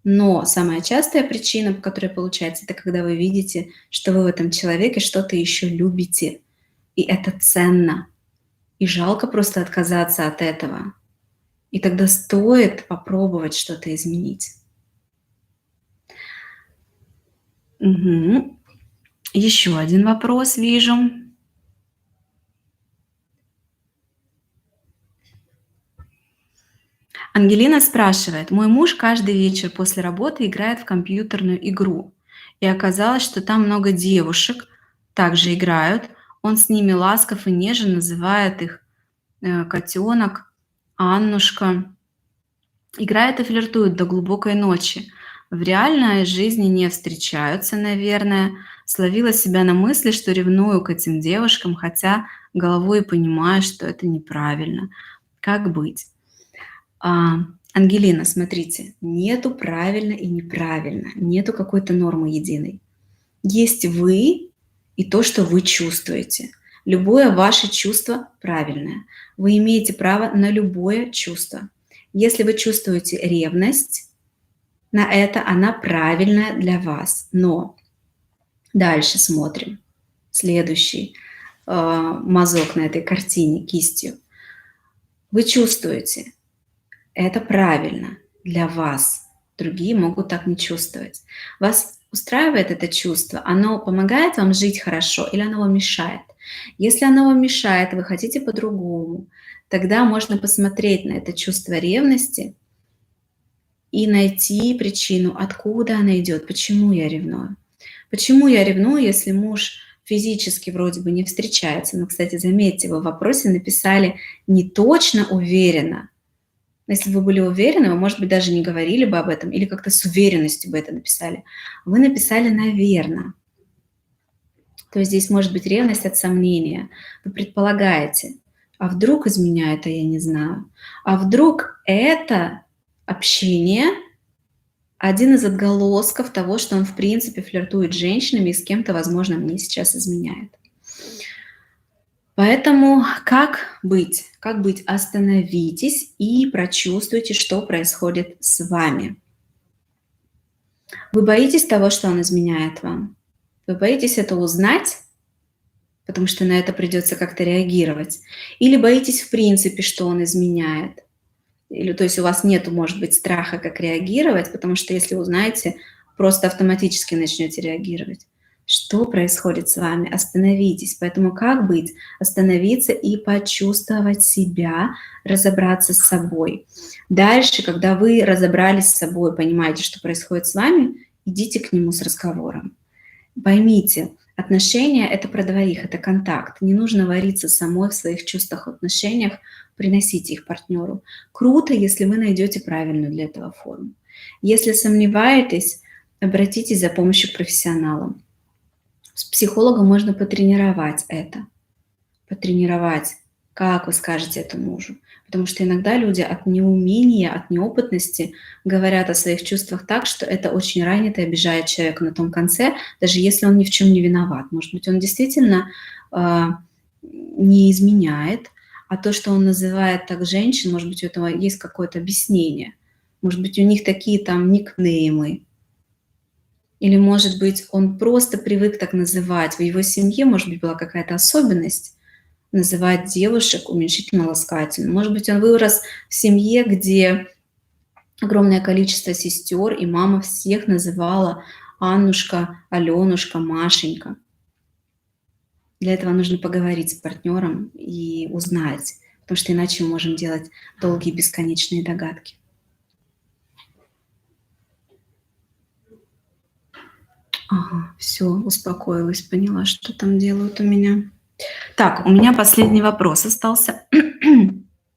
Но самая частая причина, по которой получается, это когда вы видите, что вы в этом человеке что-то еще любите. И это ценно. И жалко просто отказаться от этого. И тогда стоит попробовать что-то изменить. Угу. Еще один вопрос вижу. Ангелина спрашивает: мой муж каждый вечер после работы играет в компьютерную игру. И оказалось, что там много девушек также играют. Он с ними ласков и нежен, называет их котенок, Аннушка, играет и флиртует до глубокой ночи. В реальной жизни не встречаются, наверное. Словила себя на мысли, что ревную к этим девушкам, хотя головой понимаю, что это неправильно. Как быть? А, Ангелина, смотрите, нету правильно и неправильно, нету какой-то нормы единой. Есть вы и то, что вы чувствуете. Любое ваше чувство правильное. Вы имеете право на любое чувство. Если вы чувствуете ревность, на это она правильная для вас. Но дальше смотрим. Следующий мазок на этой картине кистью. Вы чувствуете, это правильно для вас. Другие могут так не чувствовать. Вас устраивает это чувство? Оно помогает вам жить хорошо или оно вам мешает? Если оно вам мешает, вы хотите по-другому, тогда можно посмотреть на это чувство ревности и найти причину, откуда она идет, почему я ревную. Почему я ревную, если муж физически вроде бы не встречается? Но, кстати, заметьте, вы в вопросе написали не точно уверенно. Если бы вы были уверены, вы, может быть, даже не говорили бы об этом или как-то с уверенностью бы это написали. Вы написали «наверно». То есть здесь может быть ревность от сомнения. Вы предполагаете, а вдруг изменяет, а я не знаю. А вдруг это общение один из отголосков того, что он в принципе флиртует с женщинами и с кем-то, возможно, мне сейчас изменяет. Поэтому как быть? Как быть? Остановитесь и прочувствуйте, что происходит с вами. Вы боитесь того, что он изменяет вам? Вы боитесь это узнать, потому что на это придется как-то реагировать? Или боитесь в принципе, что он изменяет? Или, то есть у вас нет, может быть, страха, как реагировать, потому что если узнаете, просто автоматически начнете реагировать. Что происходит с вами? Остановитесь. Поэтому как быть? Остановиться и почувствовать себя, разобраться с собой. Дальше, когда вы разобрались с собой, понимаете, что происходит с вами, идите к нему с разговором. Поймите, отношения – это про двоих, это контакт. Не нужно вариться самой в своих чувствах, в отношениях, приносите их партнеру. Круто, если вы найдете правильную для этого форму. Если сомневаетесь, обратитесь за помощью к профессионалам. С психологом можно потренировать это. Потренировать, как вы скажете это мужу. Потому что иногда люди от неумения, от неопытности говорят о своих чувствах так, что это очень ранит и обижает человека на том конце, даже если он ни в чем не виноват. Может быть, он действительно не изменяет, а то, что он называет так женщин, может быть, у этого есть какое-то объяснение. Может быть, у них такие там никнеймы. Или, может быть, он просто привык так называть. В его семье, может быть, была какая-то особенность называть девушек уменьшительно-ласкательно. Может быть, он вырос в семье, где огромное количество сестер, и мама всех называла Аннушка, Аленушка, Машенька. Для этого нужно поговорить с партнером и узнать, потому что иначе мы можем делать долгие бесконечные догадки. Ага, все, успокоилась, поняла, что там делают у меня. Так, у меня последний вопрос остался,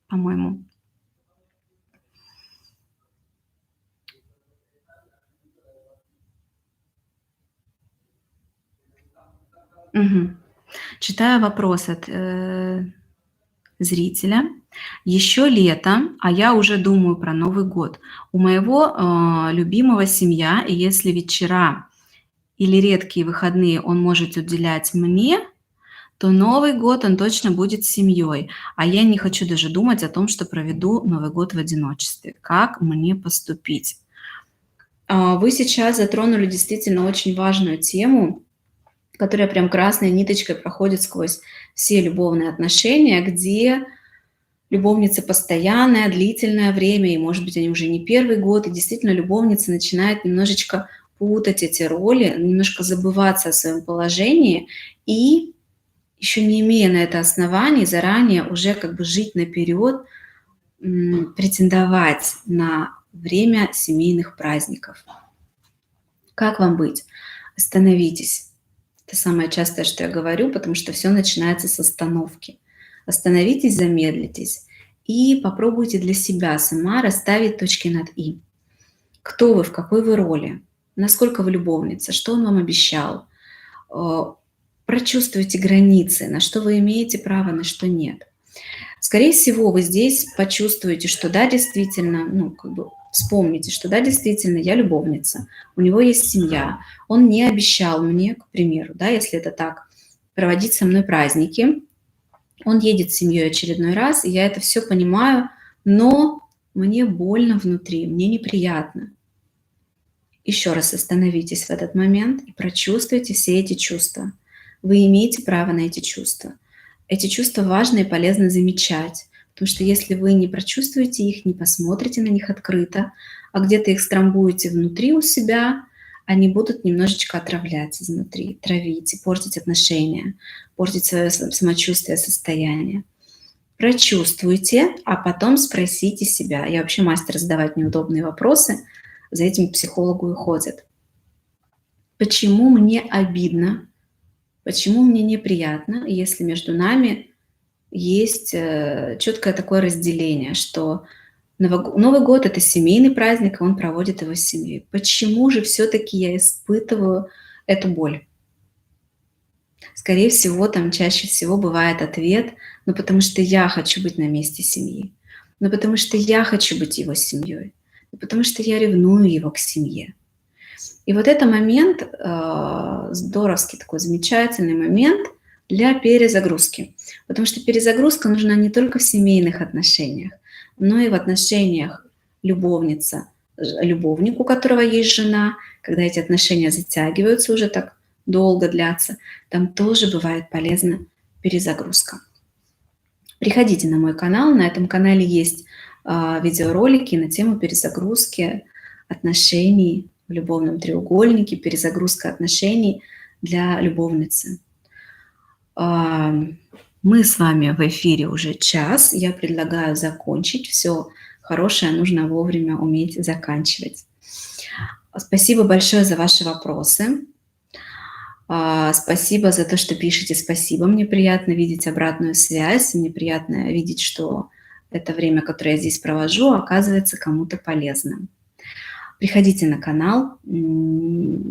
по-моему. Угу. Читаю вопрос от зрителя. Еще лето, а я уже думаю про Новый год. У моего любимого семья, и если вечера или редкие выходные он может уделять мне, то Новый год он точно будет с семьей, а я не хочу даже думать о том, что проведу Новый год в одиночестве. Как мне поступить? Вы сейчас затронули действительно очень важную тему, которая прям красной ниточкой проходит сквозь все любовные отношения, где любовница постоянное, длительное время, и, может быть, они уже не первый год, и действительно любовница начинает немножечко путать эти роли, немножко забываться о своем положении и, еще не имея на это оснований, заранее уже как бы жить наперед, претендовать на время семейных праздников. Как вам быть? Остановитесь. Это самое частое, что я говорю, потому что все начинается с остановки. Остановитесь, замедлитесь и попробуйте для себя сама расставить точки над «и». Кто вы, в какой вы роли, насколько вы любовница, что он вам обещал. Прочувствуйте границы, на что вы имеете право, на что нет. Скорее всего, вы здесь почувствуете, что да, действительно, вспомните, что да, действительно, я любовница, у него есть семья, он не обещал мне, к примеру, да, если это так, проводить со мной праздники, он едет с семьей очередной раз, и я это все понимаю, но мне больно внутри, мне неприятно. Еще раз остановитесь в этот момент и прочувствуйте все эти чувства. Вы имеете право на эти чувства. Эти чувства важно и полезно замечать, потому что если вы не прочувствуете их, не посмотрите на них открыто, а где-то их страмбуете внутри у себя, они будут немножечко отравлять изнутри, травить и портить отношения, портить свое самочувствие, состояние. Прочувствуйте, а потом спросите себя. Я вообще мастер задавать неудобные вопросы, за этим к психологу и ходят. Почему мне обидно? Почему мне неприятно, если между нами есть четкое такое разделение, что Новый год – это семейный праздник, и он проводит его с семьей. Почему же все-таки я испытываю эту боль? Скорее всего, там чаще всего бывает ответ, потому что я хочу быть на месте семьи, потому что я хочу быть его семьей, потому что я ревную его к семье. И вот это момент, здоровский такой замечательный момент для перезагрузки. Потому что перезагрузка нужна не только в семейных отношениях, но и в отношениях любовница-любовник, у которого есть жена, когда эти отношения затягиваются, уже так долго длятся, там тоже бывает полезна перезагрузка. Приходите на мой канал, на этом канале есть видеоролики на тему перезагрузки отношений в любовном треугольнике, перезагрузка отношений для любовницы. Мы с вами в эфире уже час. Я предлагаю закончить. Все хорошее нужно вовремя уметь заканчивать. Спасибо большое за ваши вопросы. Спасибо за то, что пишете. Спасибо. Мне приятно видеть обратную связь. Мне приятно видеть, что это время, которое я здесь провожу, оказывается кому-то полезным. Приходите на канал,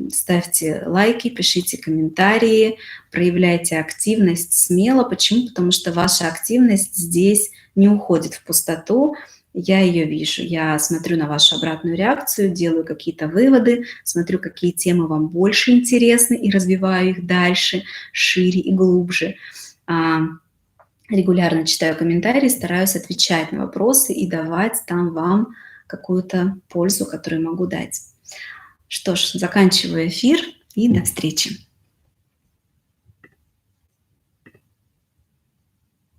ставьте лайки, пишите комментарии, проявляйте активность смело. Почему? Потому что ваша активность здесь не уходит в пустоту. Я ее вижу. Я смотрю на вашу обратную реакцию, делаю какие-то выводы, смотрю, какие темы вам больше интересны и развиваю их дальше, шире и глубже. Регулярно читаю комментарии, стараюсь отвечать на вопросы и давать там вам какую-то пользу, которую могу дать. Что ж, заканчиваю эфир и до встречи.